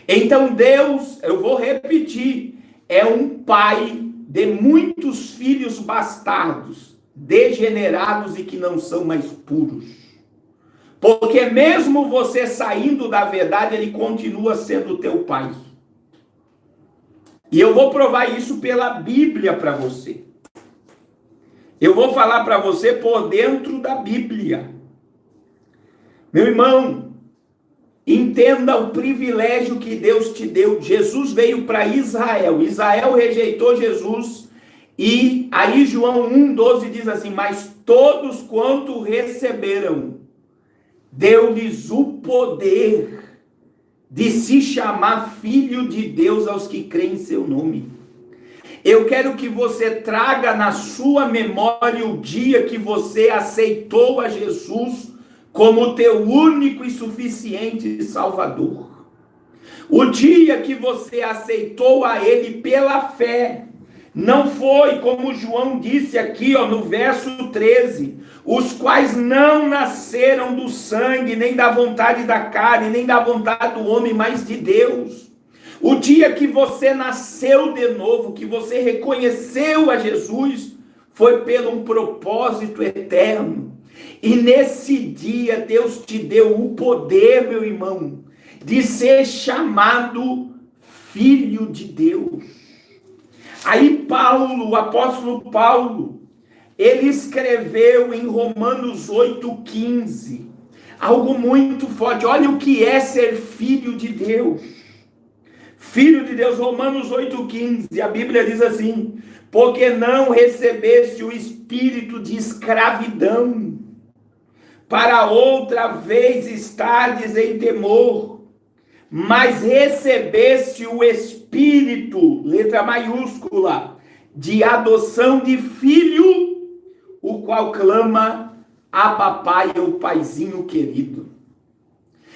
Então Deus, eu vou repetir, é um pai de muitos filhos bastardos, degenerados e que não são mais puros. Porque mesmo você saindo da verdade, ele continua sendo teu pai. E eu vou provar isso pela Bíblia para você. Eu vou falar para você por dentro da Bíblia. Meu irmão, entenda o privilégio que Deus te deu. Jesus veio para Israel. Israel rejeitou Jesus. E aí João 1,12 diz assim: mas todos quanto receberam, deu-lhes o poder de se chamar filho de Deus aos que creem em seu nome. Eu quero que você traga na sua memória o dia que você aceitou a Jesus como teu único e suficiente Salvador. O dia que você aceitou a Ele pela fé. Não foi, como João disse aqui, no verso 13, os quais não nasceram do sangue, nem da vontade da carne, nem da vontade do homem, mas de Deus. O dia que você nasceu de novo, que você reconheceu a Jesus, foi pelo um propósito eterno. E nesse dia Deus te deu o poder, meu irmão, de ser chamado filho de Deus. Aí Paulo, o apóstolo Paulo, ele escreveu em Romanos 8,15, algo muito forte. Olha o que é ser filho de Deus. Filho de Deus, Romanos 8,15, a Bíblia diz assim: porque não recebeste o espírito de escravidão, para outra vez estardes em temor, mas recebeste o espírito espírito, letra maiúscula, de adoção de filho, o qual clama, Abba Pai, o paizinho querido.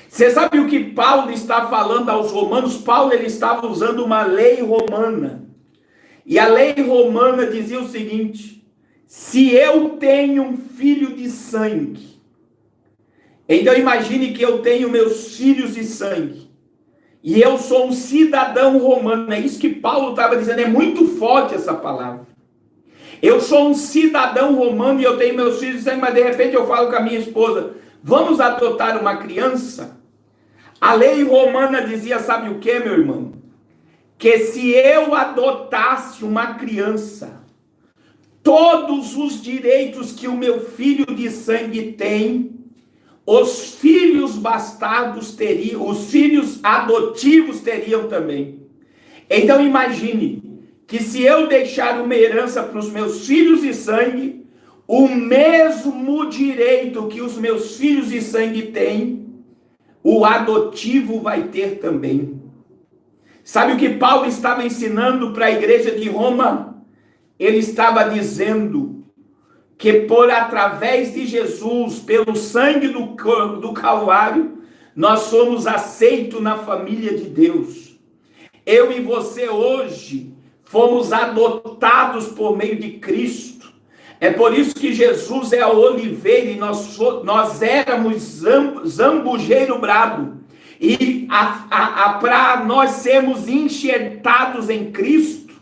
Você sabe o que Paulo está falando aos romanos? Paulo ele estava usando uma lei romana. E a lei romana dizia o seguinte: se eu tenho um filho de sangue, então imagine que eu tenho meus filhos de sangue, e eu sou um cidadão romano. É isso que Paulo estava dizendo, é muito forte essa palavra. Eu sou um cidadão romano e eu tenho meus filhos de sangue, mas de repente eu falo com a minha esposa, vamos adotar uma criança? A lei romana dizia, sabe o que, meu irmão? Que se eu adotasse uma criança, todos os direitos que o meu filho de sangue tem, os filhos bastardos teriam, os filhos adotivos teriam também. Então imagine que se eu deixar uma herança para os meus filhos de sangue, o mesmo direito que os meus filhos de sangue têm, o adotivo vai ter também. Sabe o que Paulo estava ensinando para a igreja de Roma? Ele estava dizendo que através de Jesus, pelo sangue do Calvário, nós somos aceitos na família de Deus. Eu e você hoje fomos adotados por meio de Cristo. É por isso que Jesus é a oliveira e nós éramos zambujeiro brado. E para nós sermos enxertados em Cristo,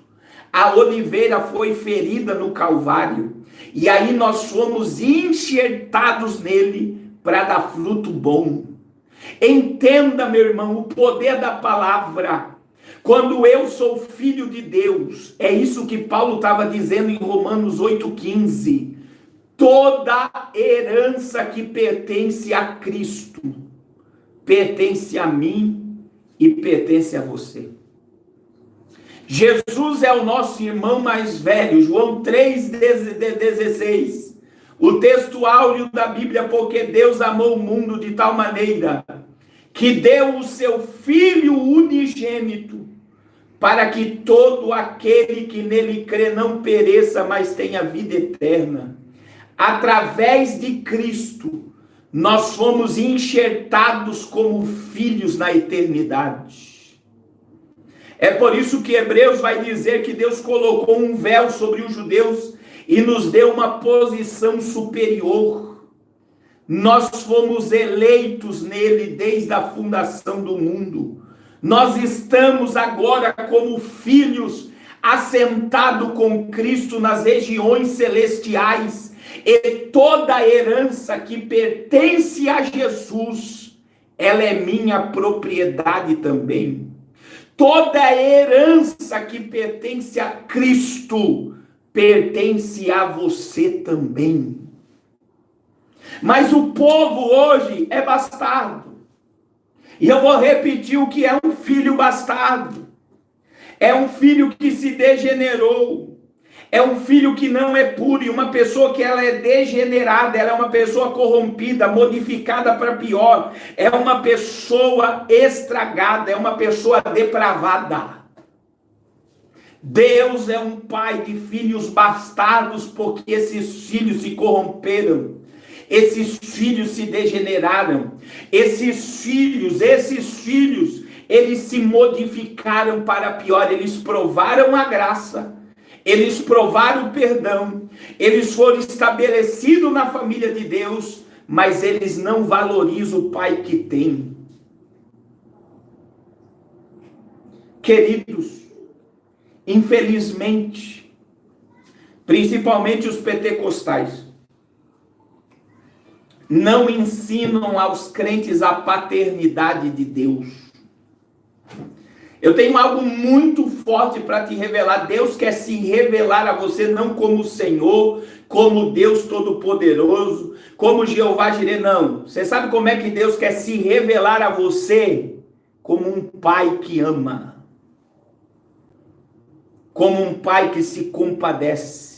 a oliveira foi ferida no Calvário. E aí nós fomos enxertados nele para dar fruto bom. Entenda, meu irmão, o poder da palavra. Quando eu sou filho de Deus, é isso que Paulo estava dizendo em Romanos 8,15. Toda herança que pertence a Cristo, pertence a mim e pertence a você. Jesus é o nosso irmão mais velho, João 3,16. O texto áureo da Bíblia, porque Deus amou o mundo de tal maneira que deu o seu Filho unigênito, para que todo aquele que nele crê não pereça, mas tenha vida eterna. Através de Cristo, nós fomos enxertados como filhos na eternidade. É por isso que Hebreus vai dizer que Deus colocou um véu sobre os judeus e nos deu uma posição superior. Nós fomos eleitos nele desde a fundação do mundo. Nós estamos agora como filhos, assentados com Cristo nas regiões celestiais. E toda a herança que pertence a Jesus, ela é minha propriedade também. Toda a herança que pertence a Cristo, pertence a você também. Mas o povo hoje é bastardo. E eu vou repetir o que é um filho bastardo. É um filho que se degenerou. É um filho que não é puro. E uma pessoa que ela é degenerada. Ela é uma pessoa corrompida, modificada para pior. É uma pessoa estragada. É uma pessoa depravada. Deus é um pai de filhos bastardos, porque esses filhos se corromperam. Esses filhos se degeneraram. Esses filhos, eles se modificaram para pior. Eles provaram a graça. Eles provaram o perdão. Eles foram estabelecidos na família de Deus, mas eles não valorizam o pai que tem. Queridos, infelizmente, principalmente os pentecostais, não ensinam aos crentes a paternidade de Deus. Eu tenho algo muito forte para te revelar. Deus quer se revelar a você não como Senhor, como Deus Todo-Poderoso, como Jeová Jireh, não. Você sabe como é que Deus quer se revelar a você? Como um pai que ama. Como um pai que se compadece.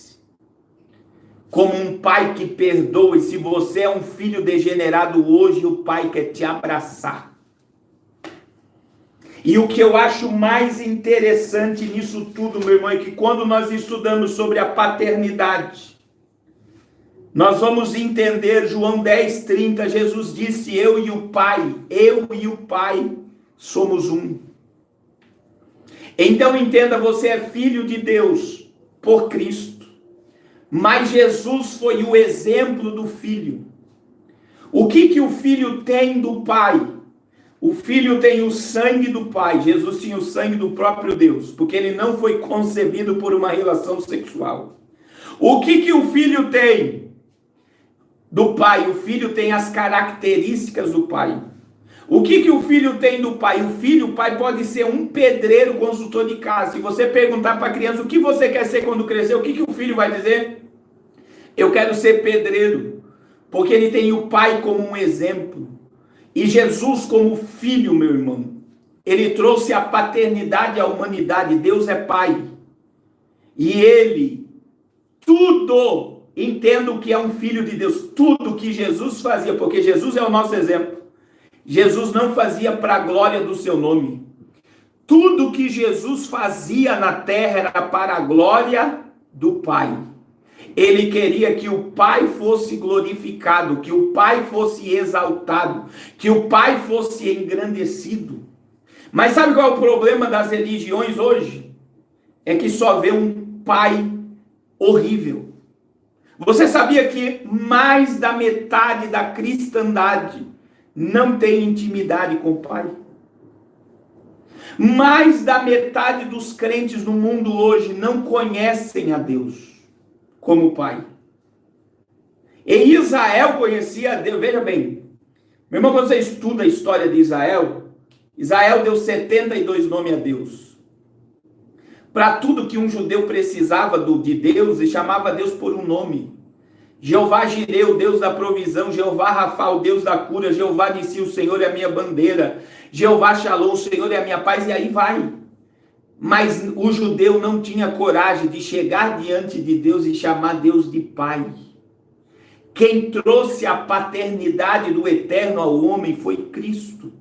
Como um pai que perdoa. E se você é um filho degenerado hoje, o pai quer te abraçar. E o que eu acho mais interessante nisso tudo, meu irmão, é que quando nós estudamos sobre a paternidade, nós vamos entender João 10:30, Jesus disse, eu e o Pai somos um. Então entenda, você é filho de Deus por Cristo, mas Jesus foi o exemplo do filho. O que o filho tem do Pai? O filho tem o sangue do Pai. Jesus tinha o sangue do próprio Deus, porque ele não foi concebido por uma relação sexual. O que o filho tem do Pai? O filho tem as características do Pai. O que o filho tem do Pai? O pai pode ser um pedreiro consultor de casa. Se você perguntar para a criança o que você quer ser quando crescer, o que o filho vai dizer? Eu quero ser pedreiro, porque ele tem o Pai como um exemplo. E Jesus como filho, meu irmão, ele trouxe a paternidade à humanidade. Deus é Pai. E ele, tudo, entenda o que é um filho de Deus, tudo que Jesus fazia, porque Jesus é o nosso exemplo. Jesus não fazia para a glória do seu nome. Tudo que Jesus fazia na terra era para a glória do Pai. Ele queria que o Pai fosse glorificado, que o Pai fosse exaltado, que o Pai fosse engrandecido. Mas sabe qual é o problema das religiões hoje? É que só vê um Pai horrível. Você sabia que mais da metade da cristandade não tem intimidade com o Pai? Mais da metade dos crentes no mundo hoje não conhecem a Deus como Pai. E Israel conhecia a Deus. Veja bem, meu irmão, quando você estuda a história de Israel, Israel deu 72 nomes a Deus. Para tudo que um judeu precisava de Deus, e chamava Deus por um nome. Jeová Jireh, o Deus da provisão. Jeová Rafa, o Deus da cura. Jeová Nissi, o Senhor é a minha bandeira. Jeová Shalom, o Senhor é a minha paz. E aí vai. Mas o judeu não tinha coragem de chegar diante de Deus e chamar Deus de Pai. Quem trouxe a paternidade do Eterno ao homem foi Cristo.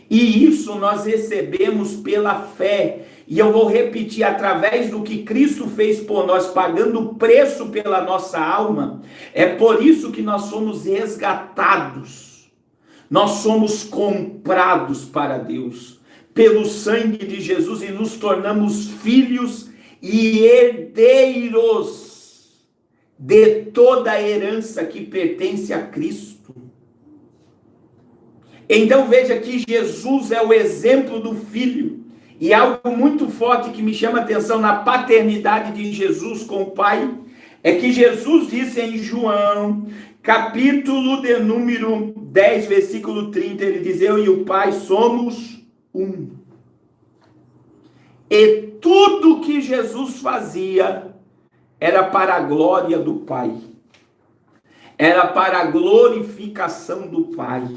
E isso nós recebemos pela fé. E eu vou repetir, através do que Cristo fez por nós, pagando o preço pela nossa alma, é por isso que nós somos resgatados. Nós somos comprados para Deus, pelo sangue de Jesus, e nos tornamos filhos e herdeiros de toda a herança que pertence a Cristo. Então veja que Jesus é o exemplo do filho. E algo muito forte que me chama a atenção na paternidade de Jesus com o Pai, é que Jesus disse em João, capítulo de número 10, versículo 30, ele diz, eu e o Pai somos um. E tudo que Jesus fazia era para a glória do Pai. Era para a glorificação do Pai.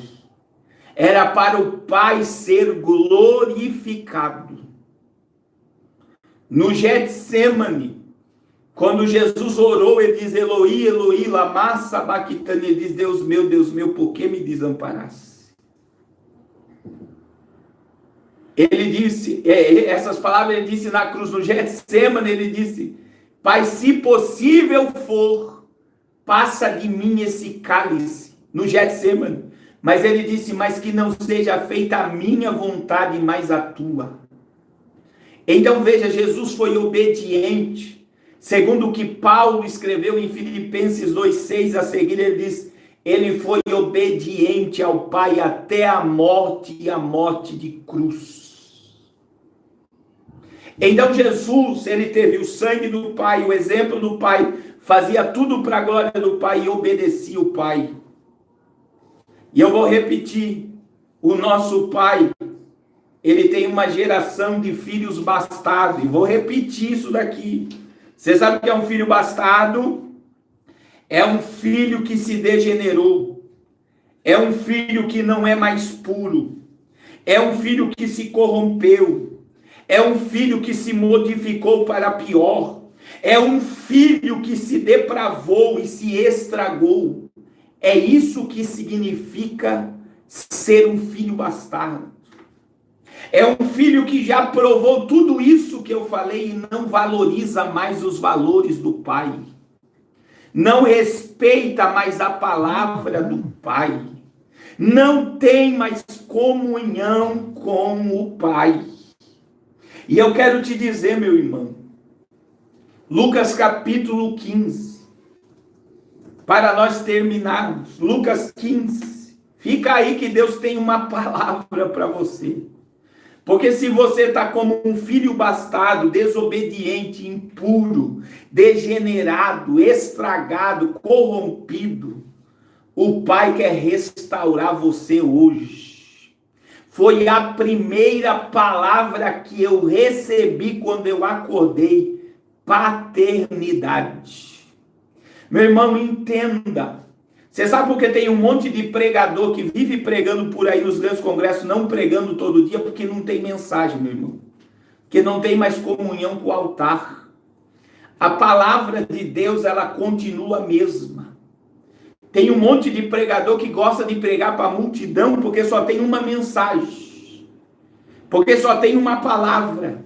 Era para o Pai ser glorificado. No Getsemane, quando Jesus orou, ele diz, Eloi, Eloi, lama sabachthani, ele diz, Deus meu, por que me desamparaste? Ele disse, essas palavras ele disse na cruz, no Getsemane, ele disse, Pai, se possível for, passa de mim esse cálice, no Getsemane. Mas ele disse, mas que não seja feita a minha vontade, mas a tua. Então veja, Jesus foi obediente. Segundo o que Paulo escreveu em Filipenses 2,6, a seguir ele diz, ele foi obediente ao Pai até a morte e a morte de cruz. Então Jesus, ele teve o sangue do Pai, o exemplo do Pai, fazia tudo para a glória do Pai e obedecia o Pai. E eu vou repetir, o nosso Pai, ele tem uma geração de filhos bastardos. E vou repetir isso daqui. Você sabe o que é um filho bastardo? É um filho que se degenerou. É um filho que não é mais puro. É um filho que se corrompeu. É um filho que se modificou para pior. É um filho que se depravou e se estragou. É isso que significa ser um filho bastardo. É um filho que já provou tudo isso que eu falei e não valoriza mais os valores do pai. Não respeita mais a palavra do pai. Não tem mais comunhão com o pai. E eu quero te dizer, meu irmão, Lucas capítulo 15, para nós terminarmos, Lucas 15, fica aí que Deus tem uma palavra para você. Porque se você está como um filho bastardo, desobediente, impuro, degenerado, estragado, corrompido, o Pai quer restaurar você hoje. Foi a primeira palavra que eu recebi quando eu acordei: paternidade. Meu irmão, entenda. Você sabe por que tem um monte de pregador que vive pregando por aí nos grandes congressos, não pregando todo dia? Porque não tem mensagem, meu irmão. Porque não tem mais comunhão com o altar. A palavra de Deus, ela continua a mesma. Tem um monte de pregador que gosta de pregar para a multidão porque só tem uma mensagem. Porque só tem uma palavra.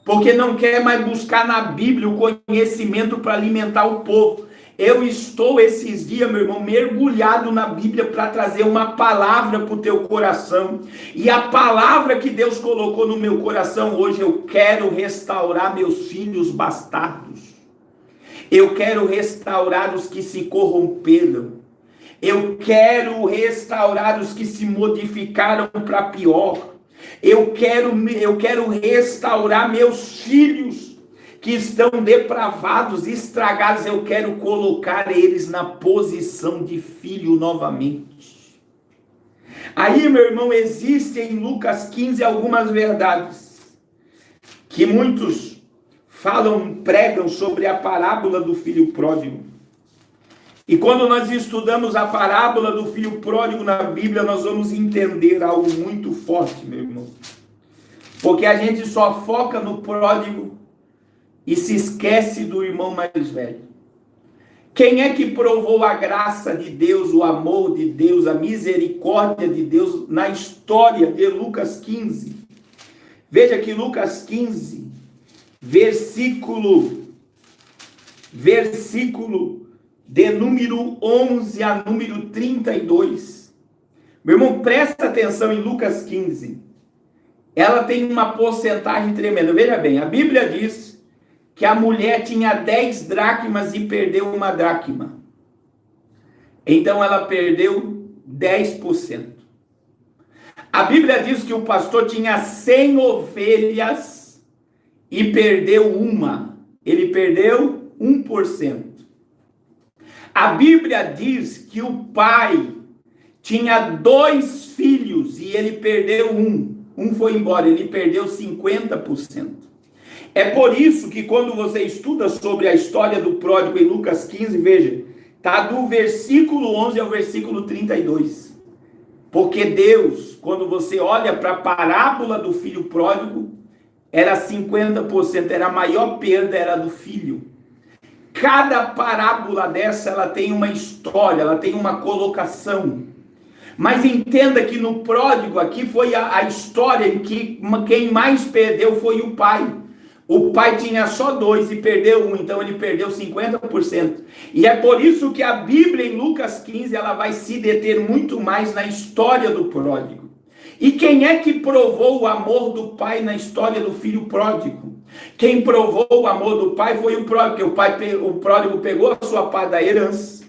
Porque não quer mais buscar na Bíblia o conhecimento para alimentar o povo. Eu estou esses dias, meu irmão, mergulhado na Bíblia para trazer uma palavra para o teu coração. E a palavra que Deus colocou no meu coração hoje: eu quero restaurar meus filhos bastardos. Eu quero restaurar os que se corromperam. Eu quero restaurar os que se modificaram para pior. Eu quero restaurar meus filhos que estão depravados, estragados. Eu quero colocar eles na posição de filho novamente. Aí, meu irmão, existem em Lucas 15 algumas verdades que muitos pregam sobre a parábola do filho pródigo. E quando nós estudamos a parábola do filho pródigo na Bíblia, nós vamos entender algo muito forte, meu irmão. Porque a gente só foca no pródigo e se esquece do irmão mais velho. Quem é que provou a graça de Deus, o amor de Deus, a misericórdia de Deus na história de Lucas 15? Veja que Lucas 15, versículo de número 11 a número 32. Meu irmão, presta atenção em Lucas 15. Ela tem uma porcentagem tremenda. Veja bem, a Bíblia diz que a mulher tinha 10 dracmas e perdeu uma dracma. Então ela perdeu 10%. A Bíblia diz que o pastor tinha 100 ovelhas e perdeu uma. Ele perdeu 1%. A Bíblia diz que o pai tinha 2 filhos e ele perdeu um. Um foi embora, ele perdeu 50%. É por isso que quando você estuda sobre a história do pródigo em Lucas 15, veja, está do versículo 11 ao versículo 32. Porque Deus, quando você olha para a parábola do filho pródigo, era 50%, era a maior perda, era do filho. Cada parábola dessa, ela tem uma história, ela tem uma colocação. Mas entenda que no pródigo aqui foi a história em que quem mais perdeu foi o pai. O pai tinha só 2 e perdeu 1, então ele perdeu 50%. E é por isso que a Bíblia em Lucas 15, ela vai se deter muito mais na história do pródigo. E quem é que provou o amor do pai na história do filho pródigo? Quem provou o amor do pai foi o pródigo, porque o pródigo pegou a sua parte da herança,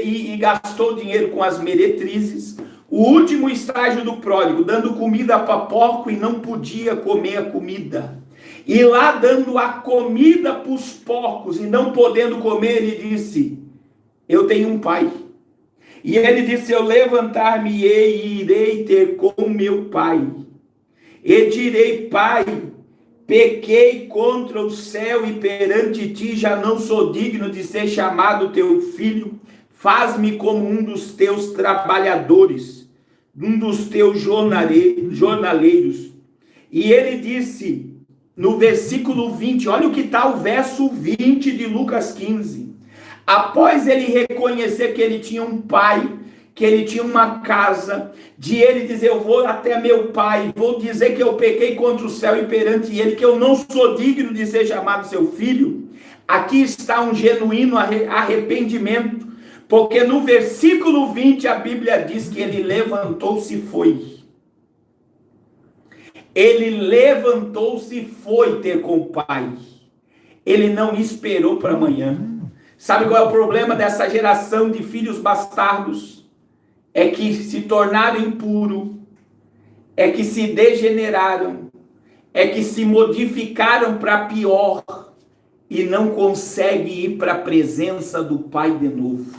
e gastou dinheiro com as meretrizes. O último estágio do pródigo, dando comida para porco e não podia comer a comida. E lá dando a comida para os porcos e não podendo comer, ele disse: eu tenho um pai. E ele disse: eu levantar-me-ei e irei ter com meu pai. E direi: pai, pequei contra o céu e perante ti já não sou digno de ser chamado teu filho. Faz-me como um dos teus trabalhadores, um dos teus jornaleiros. E ele disse, no versículo 20, olha o que está o verso 20 de Lucas 15. Após ele reconhecer que ele tinha um pai que ele tinha uma casa, de ele dizer, eu vou até meu pai, vou dizer que eu pequei contra o céu e perante ele, que eu não sou digno de ser chamado seu filho. Aqui está um genuíno arrependimento, porque no versículo 20 a Bíblia diz que ele levantou-se e foi. Ele levantou-se e foi ter com o pai. Ele não esperou para amanhã. Sabe qual é o problema dessa geração de filhos bastardos? É que se tornaram impuros, é que se degeneraram, é que se modificaram para pior e não conseguem ir para a presença do Pai de novo.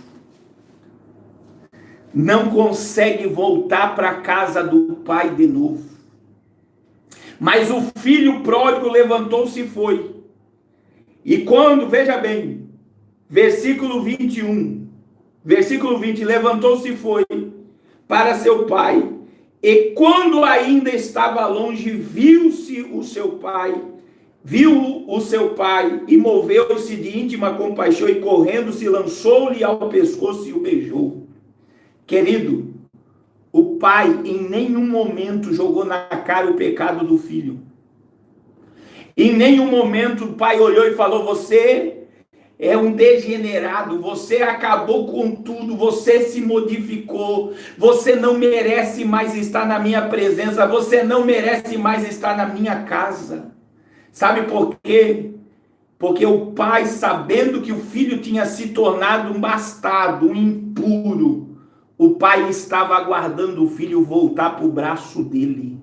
Não consegue voltar para a casa do Pai de novo. Mas o filho pródigo levantou-se e foi. E quando, veja bem, versículo 21, versículo 20, levantou-se e foi para seu pai, e quando ainda estava longe, viu-se o seu pai, viu o seu pai, e moveu-se de íntima compaixão, e correndo se lançou-lhe ao pescoço e o beijou. Querido, o pai em nenhum momento jogou na cara o pecado do filho. Em nenhum momento o pai olhou e falou, você é um degenerado, você acabou com tudo, você se modificou, você não merece mais estar na minha presença, você não merece mais estar na minha casa. Sabe por quê? Porque o pai, sabendo que o filho tinha se tornado um bastardo, um impuro, o pai estava aguardando o filho voltar para o braço dele.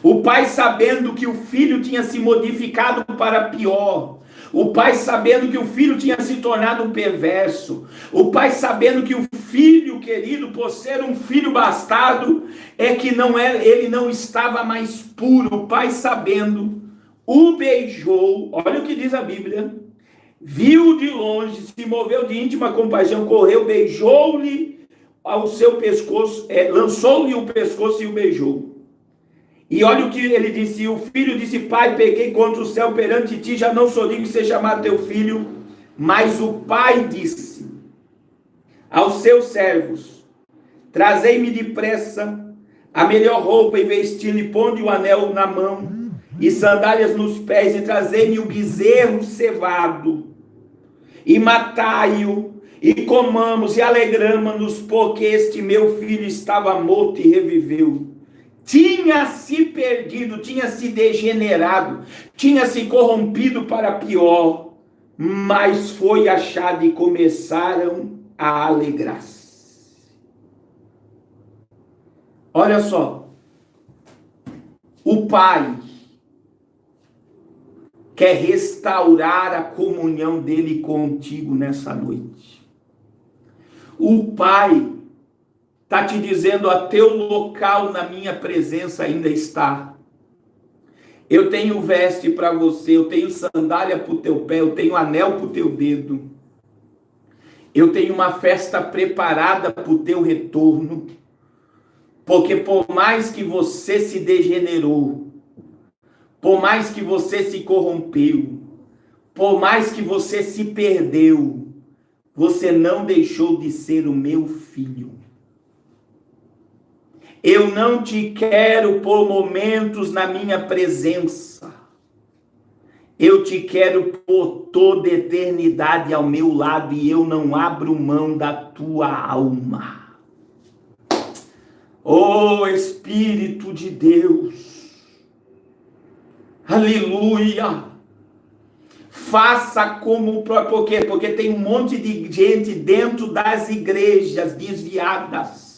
O pai, sabendo que o filho tinha se modificado para pior, o pai sabendo que o filho tinha se tornado um perverso, o pai sabendo que o filho, querido, por ser um filho bastardo, é que não era, ele não estava mais puro. O pai sabendo, o beijou, olha o que diz a Bíblia, viu de longe, se moveu de íntima compaixão, correu, beijou-lhe ao seu pescoço, lançou-lhe o pescoço e o beijou. E olha o que ele disse, o filho disse, pai, pequei contra o céu perante ti, já não sou digno de ser chamado teu filho. Mas o pai disse aos seus servos, trazei-me depressa a melhor roupa e vesti-lo, e ponde o anel na mão e sandálias nos pés, e trazei-me o bezerro cevado, e matai-o, e comamos e alegramos-nos, porque este meu filho estava morto e reviveu. Tinha se perdido, tinha se degenerado, tinha se corrompido para pior, mas foi achado e começaram a alegrar-se. Olha só, o pai quer restaurar a comunhão dele contigo nessa noite. O pai está te dizendo, a teu local na minha presença ainda está. Eu tenho veste para você, eu tenho sandália para o teu pé, eu tenho anel para o teu dedo. Eu tenho uma festa preparada para o teu retorno. Porque por mais que você se degenerou, por mais que você se corrompeu, por mais que você se perdeu, você não deixou de ser o meu filho. Eu não te quero por momentos na minha presença. Eu te quero por toda eternidade ao meu lado, e eu não abro mão da tua alma. Oh Espírito de Deus, aleluia. Faça como, por quê? Porque tem um monte de gente dentro das igrejas desviadas.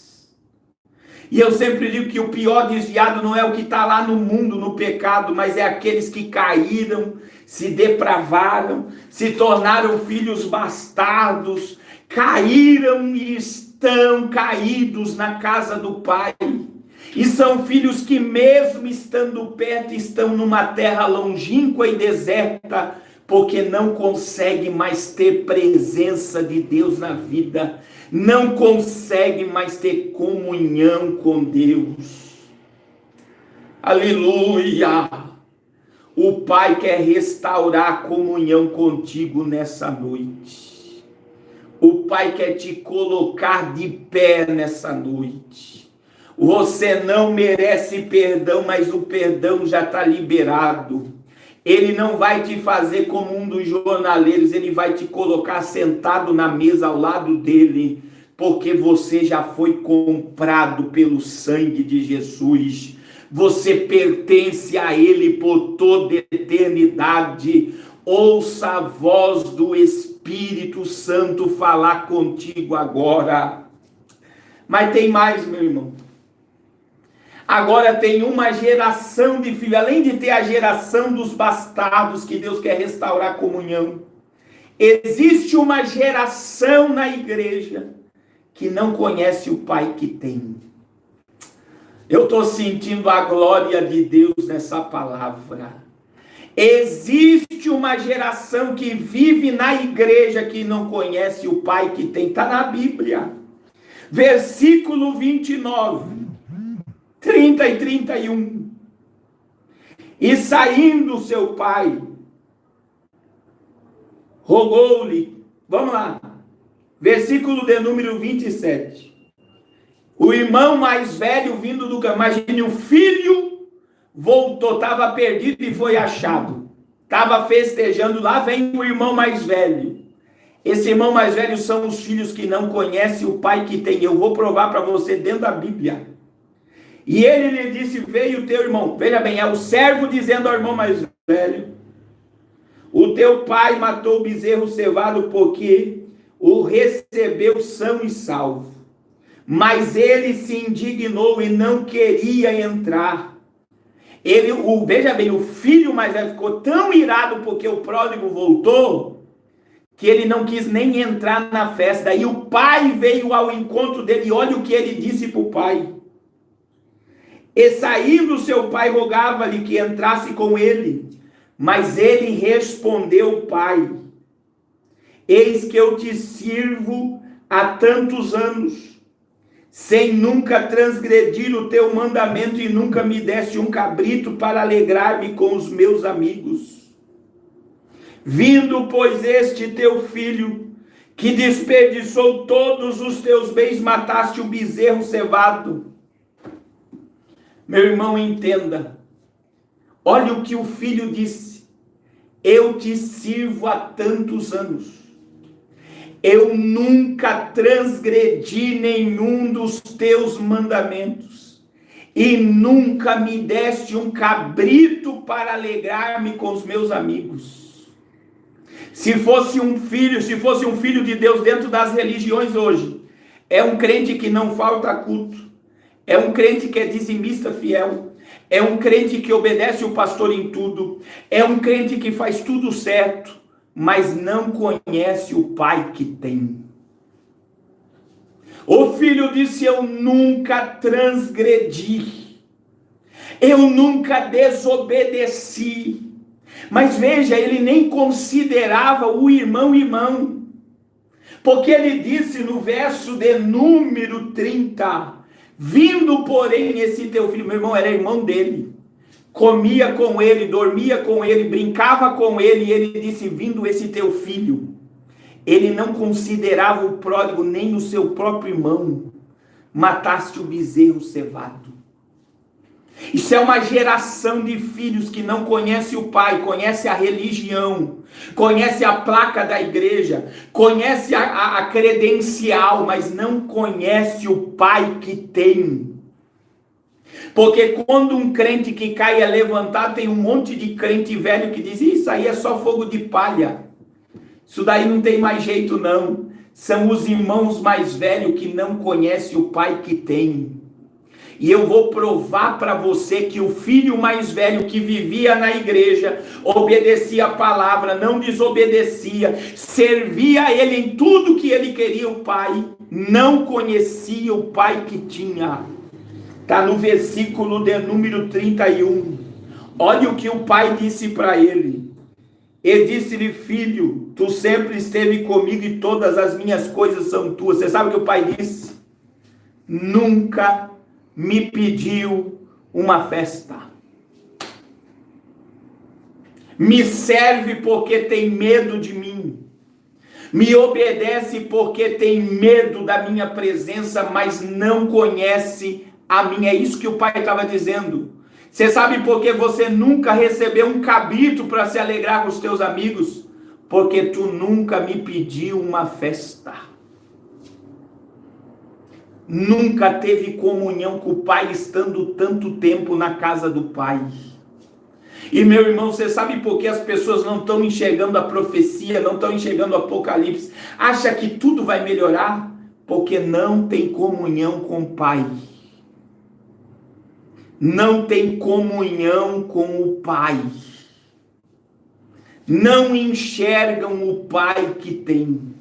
E eu sempre digo que o pior desviado não é o que está lá no mundo, no pecado, mas é aqueles que caíram, se depravaram, se tornaram filhos bastardos, caíram e estão caídos na casa do Pai. E são filhos que mesmo estando perto, estão numa terra longínqua e deserta, porque não conseguem mais ter presença de Deus na vida, não consegue mais ter comunhão com Deus. Aleluia! O Pai quer restaurar a comunhão contigo nessa noite. O Pai quer te colocar de pé nessa noite. Você não merece perdão, mas o perdão já está liberado. Ele não vai te fazer como um dos jornaleiros, ele vai te colocar sentado na mesa ao lado dele, porque você já foi comprado pelo sangue de Jesus. Você pertence a ele por toda eternidade. Ouça a voz do Espírito Santo falar contigo agora. Mas tem mais, meu irmão. Agora tem uma geração de filhos, além de ter a geração dos bastardos, que Deus quer restaurar a comunhão, existe uma geração na igreja que não conhece o Pai que tem. Eu estou sentindo a glória de Deus nessa palavra. Existe uma geração que vive na igreja que não conhece o Pai que tem. Está na Bíblia. Versículo 29. 30 e 31. E saindo seu pai, rogou-lhe. Vamos lá. Versículo de número 27. O irmão mais velho vindo do campo. Imagine, o filho voltou, estava perdido e foi achado. Estava festejando, lá vem o irmão mais velho. Esse irmão mais velho são os filhos que não conhecem o pai que tem. Eu vou provar para você dentro da Bíblia. E ele lhe disse, veio o teu irmão. Veja bem, é o servo dizendo ao irmão mais velho, o teu pai matou o bezerro cevado porque o recebeu são e salvo. Mas ele se indignou e não queria entrar. Veja bem, o filho mais velho ficou tão irado porque o pródigo voltou, que ele não quis nem entrar na festa. E o pai veio ao encontro dele, e olha o que ele disse para o pai. E saindo seu pai, rogava-lhe que entrasse com ele. Mas ele respondeu ao pai, eis que eu te sirvo há tantos anos, sem nunca transgredir o teu mandamento, e nunca me deste um cabrito para alegrar-me com os meus amigos. Vindo, pois, este teu filho, que desperdiçou todos os teus bens, mataste o bezerro cevado. Meu irmão, entenda. Olha o que o filho disse. Eu te sirvo há tantos anos. Eu nunca transgredi nenhum dos teus mandamentos. E nunca me deste um cabrito para alegrar-me com os meus amigos. Se fosse um filho de Deus dentro das religiões hoje, é um crente que não falta culto. É um crente que é dizimista fiel. É um crente que obedece o pastor em tudo. É um crente que faz tudo certo, mas não conhece o pai que tem. O filho disse, eu nunca transgredi. Eu nunca desobedeci. Mas veja, ele nem considerava o irmão. Porque ele disse no verso de número 30... Vindo, porém, esse teu filho, meu irmão, era irmão dele, comia com ele, dormia com ele, brincava com ele, e ele disse, vindo esse teu filho, ele não considerava o pródigo nem o seu próprio irmão, mataste o bezerro cevado. Isso é uma geração de filhos que não conhece o pai, conhece a religião, conhece a placa da igreja, conhece a credencial, mas não conhece o pai que tem. Porque quando um crente que cai é levantado, tem um monte de crente velho que diz, isso aí é só fogo de palha. Isso daí não tem mais jeito não. São os irmãos mais velhos que não conhecem o pai que tem. E eu vou provar para você que o filho mais velho que vivia na igreja, obedecia a palavra, não desobedecia, servia a ele em tudo que ele queria, o pai, não conhecia o pai que tinha. Está no versículo de número 31. Olha o que o pai disse para ele. Ele disse-lhe, filho, tu sempre esteve comigo e todas as minhas coisas são tuas. Você sabe o que o pai disse? Nunca me pediu uma festa. Me serve porque tem medo de mim. Me obedece porque tem medo da minha presença, mas não conhece a minha. É isso que o pai estava dizendo. Você sabe por que você nunca recebeu um cabrito para se alegrar com os teus amigos? Porque tu nunca me pediu uma festa. Nunca teve comunhão com o pai estando tanto tempo na casa do pai. E meu irmão, você sabe por que as pessoas não estão enxergando a profecia, não estão enxergando o Apocalipse? Acha que tudo vai melhorar? Porque não tem comunhão com o pai. Não tem comunhão com o pai. Não enxergam o pai que tem.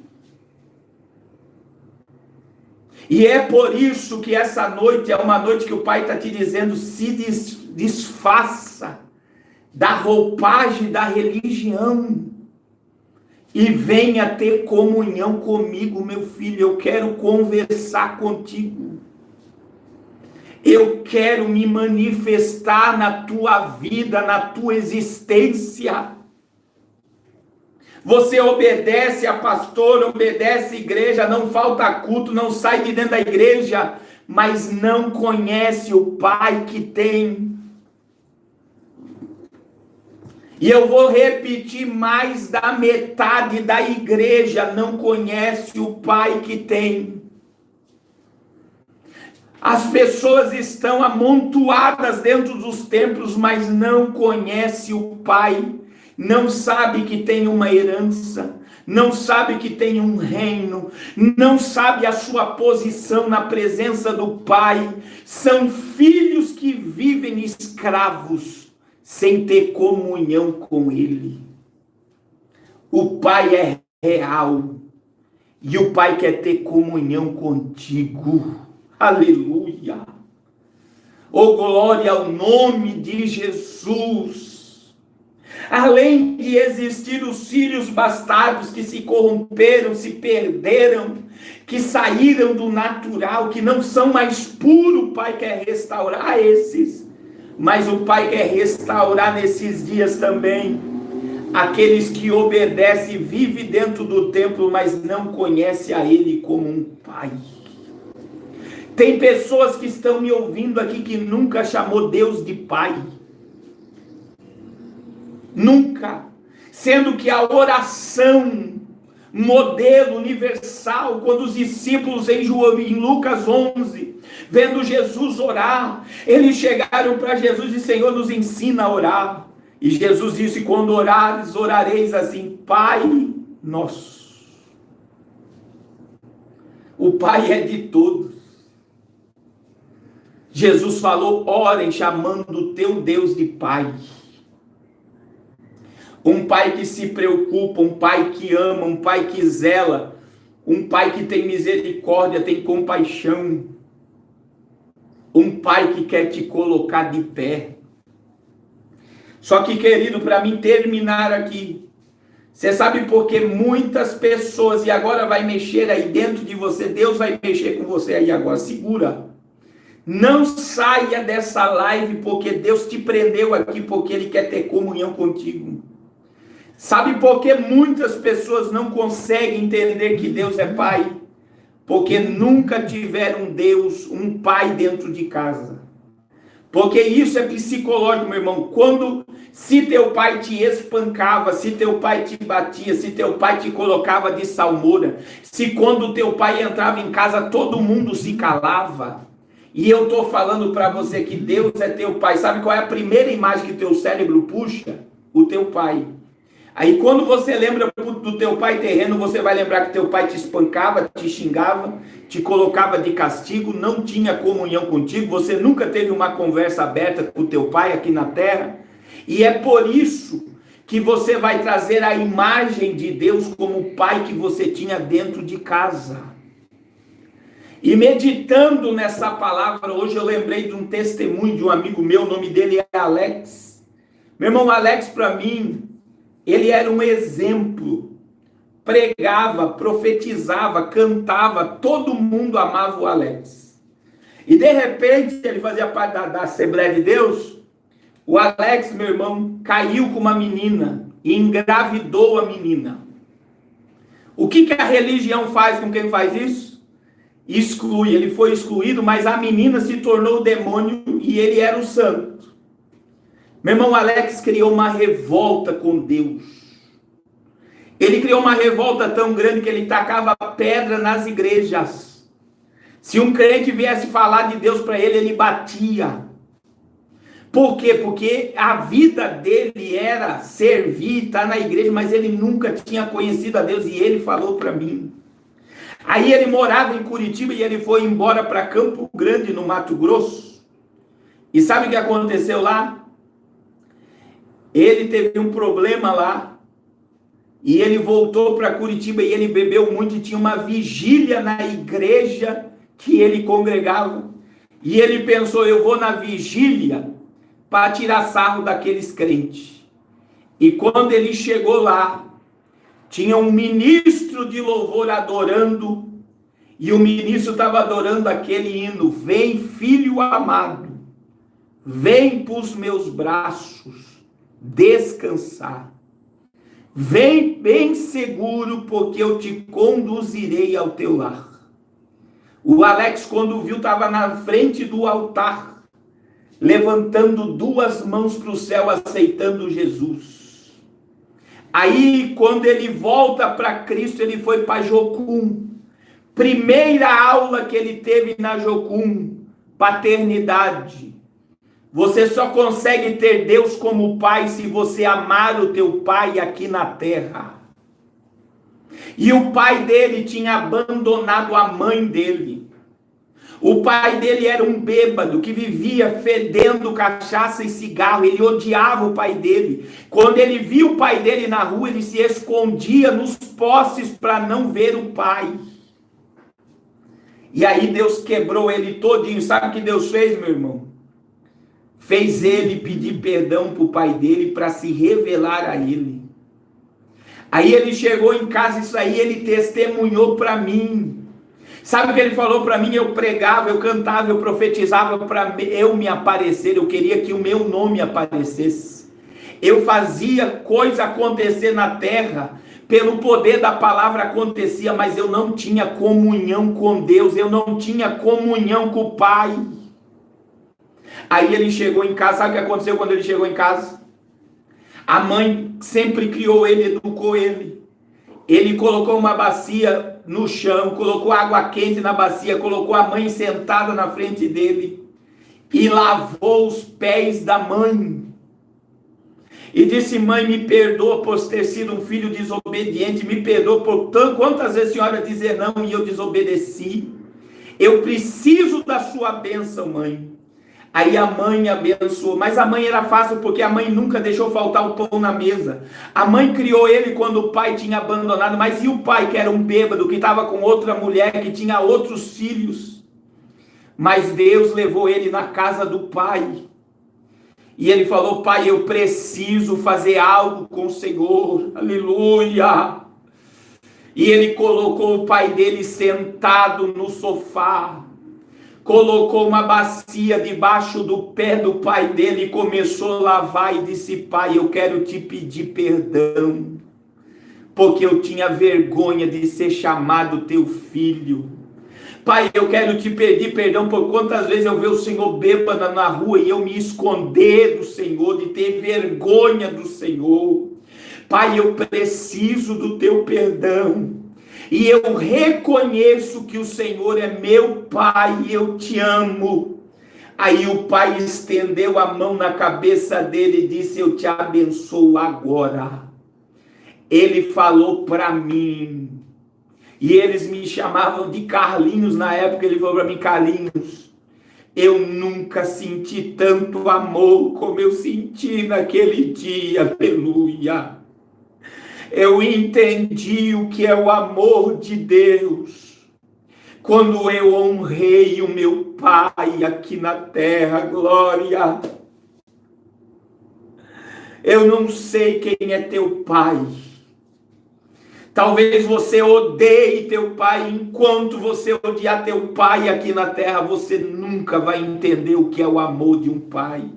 E é por isso que essa noite é uma noite que o pai está te dizendo: se desfaça da roupagem da religião e venha ter comunhão comigo, meu filho. Eu quero conversar contigo. Eu quero me manifestar na tua vida, na tua existência. Você obedece a pastor, obedece a igreja, não falta culto, não sai de dentro da igreja, mas não conhece o pai que tem. E eu vou repetir: mais da metade da igreja não conhece o pai que tem. As pessoas estão amontoadas dentro dos templos, mas não conhece o pai. Não sabe que tem uma herança, não sabe que tem um reino, não sabe a sua posição na presença do pai. São filhos que vivem escravos, sem ter comunhão com ele. O pai é real, e o pai quer ter comunhão contigo. Aleluia! Oh, glória ao nome de Jesus! Além de existir os filhos bastardos que se corromperam, se perderam, que saíram do natural, que não são mais puros, o pai quer restaurar esses. Mas o pai quer restaurar nesses dias também aqueles que obedecem, vivem dentro do templo, mas não conhecem a ele como um pai. Tem pessoas que estão me ouvindo aqui que nunca chamou Deus de pai. Nunca. Sendo que a oração, modelo universal, quando os discípulos em Lucas 11, vendo Jesus orar, eles chegaram para Jesus e: Senhor, nos ensina a orar. E Jesus disse: quando orares, orareis assim: Pai nosso. O Pai é de todos. Jesus falou: orem chamando o teu Deus de Pai. Um pai que se preocupa, um pai que ama, um pai que zela, um pai que tem misericórdia, tem compaixão. Um pai que quer te colocar de pé. Só que, querido, para mim terminar aqui, você sabe por que muitas pessoas, e agora vai mexer aí dentro de você, Deus vai mexer com você aí agora, segura. Não saia dessa live porque Deus te prendeu aqui, porque Ele quer ter comunhão contigo. Sabe por que muitas pessoas não conseguem entender que Deus é Pai? Porque nunca tiveram um Deus, um Pai dentro de casa. Porque isso é psicológico, meu irmão. Se teu pai te espancava, se teu pai te batia, se teu pai te colocava de salmoura, se quando teu pai entrava em casa todo mundo se calava. E eu estou falando para você que Deus é teu pai. Sabe qual é a primeira imagem que teu cérebro puxa? O teu pai. Aí quando você lembra do teu pai terreno, você vai lembrar que teu pai te espancava, te xingava, te colocava de castigo, não tinha comunhão contigo, você nunca teve uma conversa aberta com o teu pai aqui na terra. E é por isso que você vai trazer a imagem de Deus como o pai que você tinha dentro de casa. E meditando nessa palavra, hoje eu lembrei de um testemunho de um amigo meu, o nome dele é Alex. Meu irmão, Alex, para mim, ele era um exemplo. Pregava, profetizava, cantava, todo mundo amava o Alex. E de repente, ele fazia parte da Assembleia de Deus. O Alex, meu irmão, caiu com uma menina e engravidou a menina. O que a religião faz com quem faz isso? Exclui. Ele foi excluído, mas a menina se tornou o demônio e ele era o santo. Meu irmão Alex criou uma revolta com Deus. Ele criou uma revolta tão grande que ele tacava pedra nas igrejas. Se um crente viesse falar de Deus para ele, ele batia. Por quê? Porque a vida dele era servir, estar na igreja, mas ele nunca tinha conhecido a Deus, e ele falou para mim. Aí ele morava em Curitiba e ele foi embora para Campo Grande, no Mato Grosso. E sabe o que aconteceu lá? Ele teve um problema lá, e ele voltou para Curitiba e ele bebeu muito, e tinha uma vigília na igreja que ele congregava. E ele pensou, eu vou na vigília para tirar sarro daqueles crentes. E quando ele chegou lá, tinha um ministro de louvor adorando, e o ministro estava adorando aquele hino: vem, filho amado, vem para os meus braços descansar. Vem bem seguro, porque eu te conduzirei ao teu lar. O Alex, quando viu, estava na frente do altar, levantando duas mãos para o céu, aceitando Jesus. Aí, quando ele volta para Cristo, ele foi para Jocum. Primeira aula que ele teve na Jocum: paternidade. Você só consegue ter Deus como pai se você amar o teu pai aqui na terra. E o pai dele tinha abandonado a mãe dele. O pai dele era um bêbado que vivia fedendo cachaça e cigarro. Ele odiava o pai dele. Quando ele via o pai dele na rua, ele se escondia nos postes para não ver o pai. E aí Deus quebrou ele todinho. Sabe o que Deus fez, meu irmão? Fez ele pedir perdão para o pai dele para se revelar a ele. Aí ele chegou em casa, isso aí ele testemunhou para mim. Sabe o que ele falou para mim? Eu pregava, eu cantava, eu profetizava para eu me aparecer. Eu queria que o meu nome aparecesse. Eu fazia coisa acontecer na terra. Pelo poder da palavra acontecia, mas eu não tinha comunhão com Deus. Eu não tinha comunhão com o Pai. Aí ele chegou em casa. Sabe o que aconteceu quando ele chegou em casa? A mãe sempre criou ele, educou ele. Ele colocou uma bacia no chão, colocou água quente na bacia, colocou a mãe sentada na frente dele e lavou os pés da mãe. E disse: mãe, me perdoa por ter sido um filho desobediente, me perdoa por quantas vezes a senhora dizer não e eu desobedeci. Eu preciso da sua bênção, mãe. Aí a mãe abençoou, mas a mãe era fácil porque a mãe nunca deixou faltar o pão na mesa. A mãe criou ele quando o pai tinha abandonado, mas e o pai que era um bêbado, que estava com outra mulher, que tinha outros filhos? Mas Deus levou ele na casa do pai. E ele falou: pai, eu preciso fazer algo com o Senhor, aleluia. E ele colocou o pai dele sentado no sofá, colocou uma bacia debaixo do pé do pai dele e começou a lavar e disse: pai, eu quero te pedir perdão, porque eu tinha vergonha de ser chamado teu filho. Pai, eu quero te pedir perdão por quantas vezes eu vi o Senhor bêbado na rua e eu me esconder do Senhor, de ter vergonha do Senhor. Pai, eu preciso do teu perdão. E eu reconheço que o Senhor é meu Pai e eu te amo. Aí o pai estendeu a mão na cabeça dele e disse: eu te abençoo agora. Ele falou para mim, e eles me chamavam de Carlinhos na época. Ele falou para mim: Carlinhos, eu nunca senti tanto amor como eu senti naquele dia, aleluia. Eu entendi o que é o amor de Deus, quando eu honrei o meu pai aqui na terra, glória. Eu não sei quem é teu pai. Talvez você odeie teu pai. Enquanto você odiar teu pai aqui na terra, você nunca vai entender o que é o amor de um pai.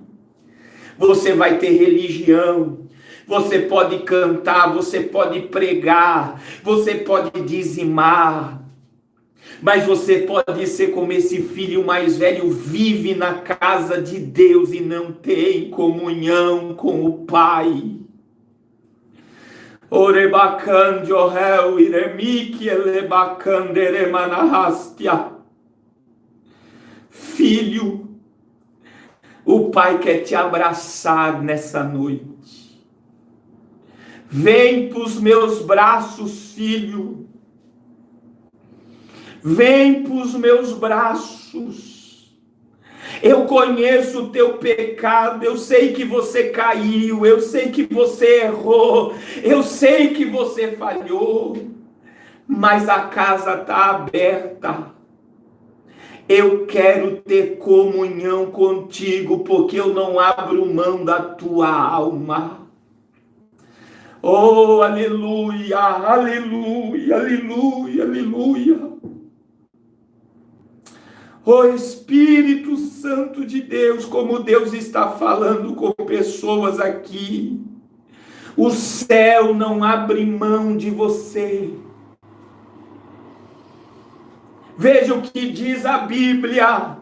Você vai ter religião. Você pode cantar, você pode pregar, você pode dizimar, mas você pode ser como esse filho mais velho, vive na casa de Deus e não tem comunhão com o Pai. Orebacandio réu iremiki elebacandere manahastia. Filho, o Pai quer te abraçar nessa noite. Vem para os meus braços, filho. Vem para os meus braços. Eu conheço o teu pecado, eu sei que você caiu, eu sei que você errou, eu sei que você falhou, mas a casa está aberta. Eu quero ter comunhão contigo, porque eu não abro mão da tua alma. Oh, aleluia, aleluia, aleluia, aleluia. Oh, Espírito Santo de Deus, como Deus está falando com pessoas aqui. O céu não abre mão de você. Veja o que diz a Bíblia.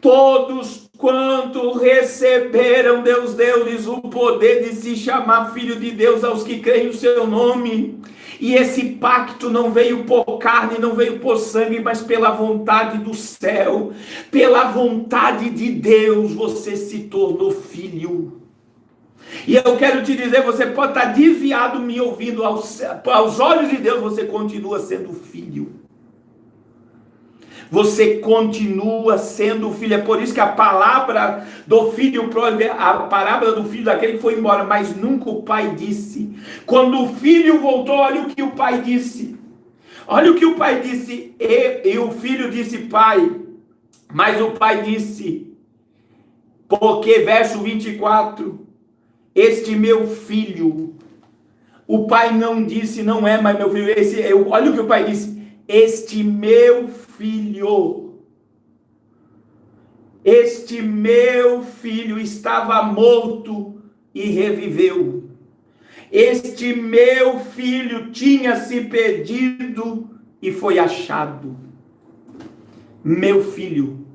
Todos quanto receberam, Deus deu-lhes o poder de se chamar filho de Deus aos que creem no seu nome. E esse pacto não veio por carne, não veio por sangue, mas pela vontade do céu. Pela vontade de Deus, você se tornou filho. E eu quero te dizer, você pode estar desviado me ouvindo, aos olhos de Deus, você continua sendo filho. Você continua sendo filho. É por isso que a palavra do filho pródigo, a parábola do filho daquele que foi embora, mas nunca o pai disse. Quando o filho voltou, olha o que o pai disse. Olha o que o pai disse. E o filho disse, pai. Mas o pai disse, porque, verso 24, este meu filho, o pai não disse, não é mais meu filho. Olha o que o pai disse. Este meu filho estava morto e reviveu. Este meu filho tinha se perdido e foi achado. Meu filho,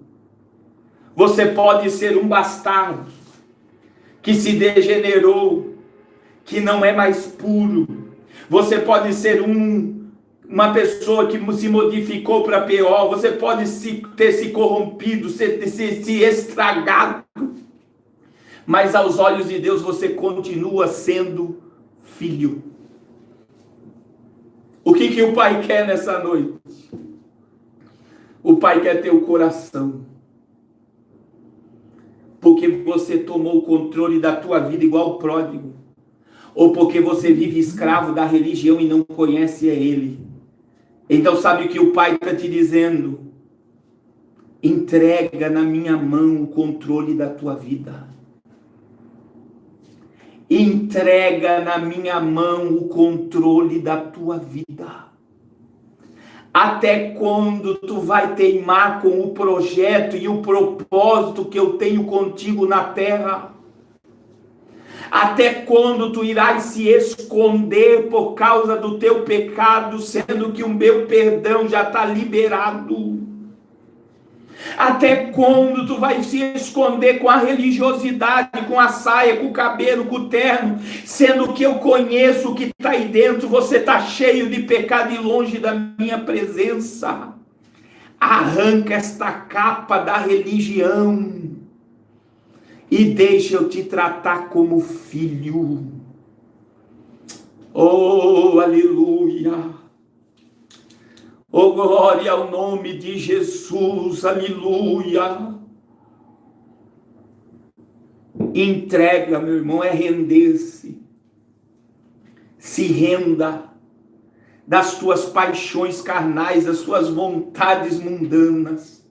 você pode ser um bastardo que se degenerou, que não é mais puro. Você pode ser uma pessoa que se modificou para pior, você pode ter se corrompido, se estragado, mas aos olhos de Deus você continua sendo filho. O que o Pai quer nessa noite? O Pai quer teu coração, porque você tomou o controle da tua vida igual o pródigo, ou porque você vive escravo da religião e não conhece a Ele. Então sabe o que o Pai está te dizendo? Entrega na minha mão o controle da tua vida. Entrega na minha mão o controle da tua vida. Até quando tu vai teimar com o projeto e o propósito que eu tenho contigo na terra? Até quando tu irás se esconder por causa do teu pecado, sendo que o meu perdão já está liberado? Até quando tu vai se esconder com a religiosidade, com a saia, com o cabelo, com o terno, sendo que eu conheço o que está aí dentro? Você está cheio de pecado e longe da minha presença. Arranca esta capa da religião e deixa eu te tratar como filho. Oh, aleluia. Oh, glória ao nome de Jesus, aleluia. Entrega, meu irmão, é render-se. Se renda das tuas paixões carnais, das tuas vontades mundanas.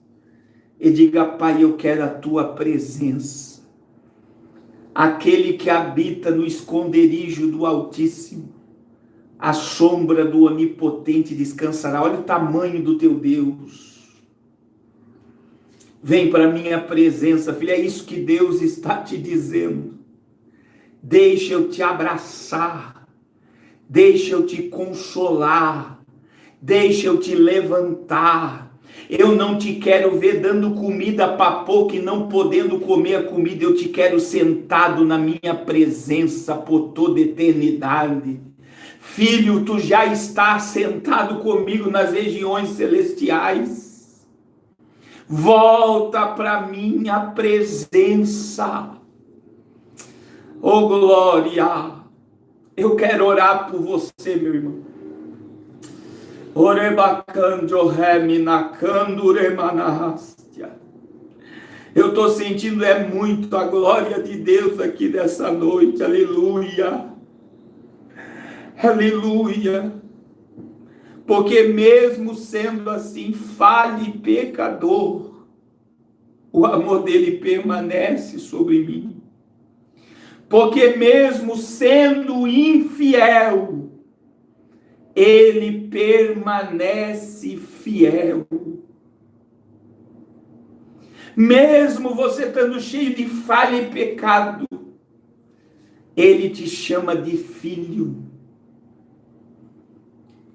E diga, Pai, eu quero a tua presença. Aquele que habita no esconderijo do Altíssimo, a sombra do Onipotente descansará. Olha o tamanho do teu Deus. Vem para a minha presença, filho. É isso que Deus está te dizendo. Deixa eu te abraçar, deixa eu te consolar, deixa eu te levantar. Eu não te quero ver dando comida para pouco e não podendo comer a comida. Eu te quero sentado na minha presença por toda eternidade. Filho, tu já estás sentado comigo nas regiões celestiais. Volta para minha presença. Oh glória! Eu quero orar por você, meu irmão. Eu estou sentindo muito a glória de Deus aqui nessa noite. Aleluia. Aleluia. Porque mesmo sendo assim, falho e pecador, o amor dele permanece sobre mim. Porque mesmo sendo infiel, ele permanece fiel. Mesmo você estando cheio de falha e pecado, ele te chama de filho.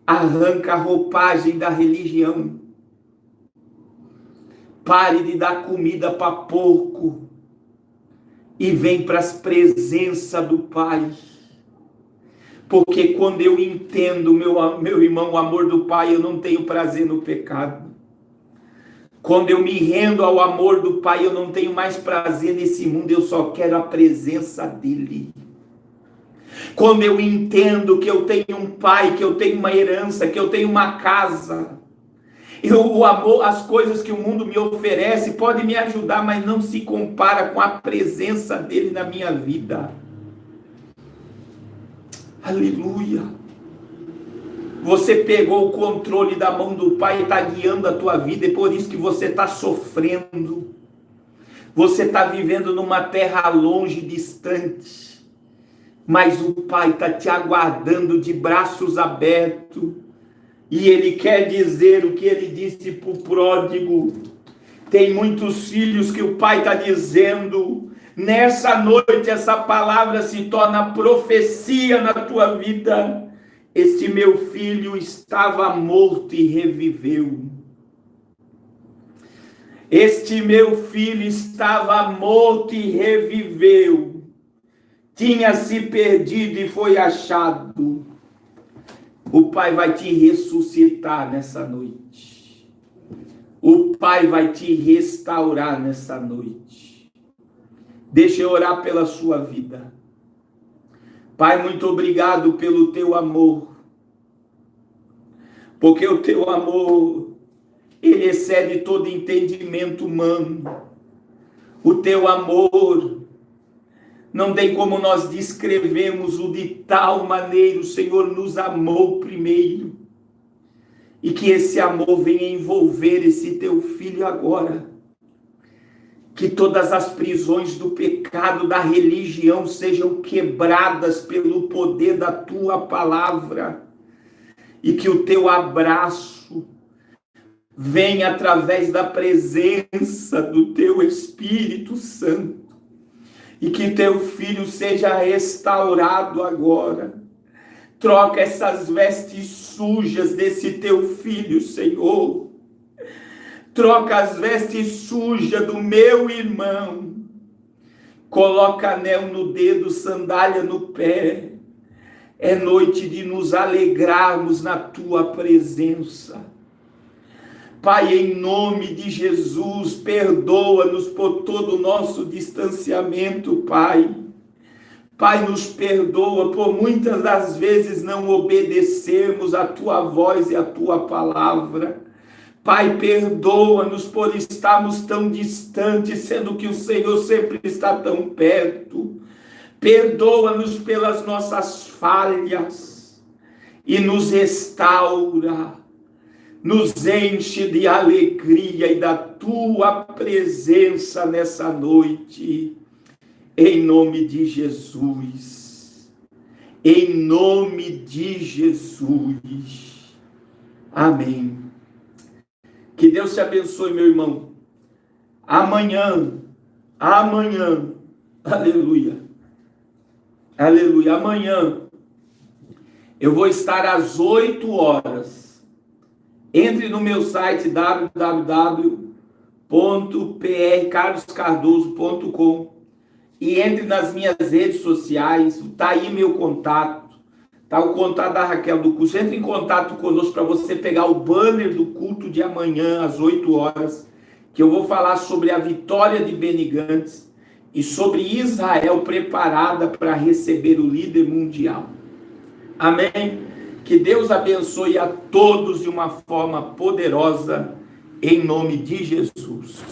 Arranca a roupagem da religião. Pare de dar comida para porco e vem para as presenças do Pai. Porque quando eu entendo, meu irmão, o amor do Pai, eu não tenho prazer no pecado. Quando eu me rendo ao amor do Pai, eu não tenho mais prazer nesse mundo, eu só quero a presença dEle. Quando eu entendo que eu tenho um Pai, que eu tenho uma herança, que eu tenho uma casa, o amor, as coisas que o mundo me oferece pode me ajudar, mas não se compara com a presença dele na minha vida. Aleluia. Você pegou o controle da mão do Pai e está guiando a tua vida, é por isso que você está sofrendo. Você está vivendo numa terra longe, distante, mas o Pai está te aguardando de braços abertos. E ele quer dizer o que ele disse para o pródigo. Tem muitos filhos que o pai está dizendo. Nessa noite essa palavra se torna profecia na tua vida. Este meu filho estava morto e reviveu. Este meu filho estava morto e reviveu. Tinha se perdido e foi achado. O Pai vai te ressuscitar nessa noite. O Pai vai te restaurar nessa noite. Deixa eu orar pela sua vida. Pai, muito obrigado pelo teu amor. Porque o teu amor, ele excede todo entendimento humano. O teu amor, não tem como nós descrevermos-o de tal maneira. O Senhor nos amou primeiro. E que esse amor venha envolver esse teu filho agora. Que todas as prisões do pecado, da religião, sejam quebradas pelo poder da tua palavra. E que o teu abraço venha através da presença do teu Espírito Santo. E que teu filho seja restaurado agora. Troca essas vestes sujas desse teu filho, Senhor. Troca as vestes sujas do meu irmão. Coloca anel no dedo, sandália no pé. É noite de nos alegrarmos na tua presença. Pai, em nome de Jesus, perdoa-nos por todo o nosso distanciamento, Pai. Pai, nos perdoa por muitas das vezes não obedecermos a tua voz e a tua palavra. Pai, perdoa-nos por estarmos tão distantes, sendo que o Senhor sempre está tão perto. Perdoa-nos pelas nossas falhas e nos restaura. Nos enche de alegria e da tua presença nessa noite, em nome de Jesus, em nome de Jesus, amém. Que Deus te abençoe, meu irmão. Amanhã, aleluia, Aleluia. Amanhã eu vou estar às 8 horas. Entre no meu site www.prcarloscardoso.com e entre nas minhas redes sociais. Tá aí meu contato. Tá o contato da Raquel do curso. Entre em contato conosco para você pegar o banner do culto de amanhã às 8 horas, que eu vou falar sobre a vitória de Benny Gantz e sobre Israel preparada para receber o líder mundial. Amém? Que Deus abençoe a todos de uma forma poderosa, em nome de Jesus.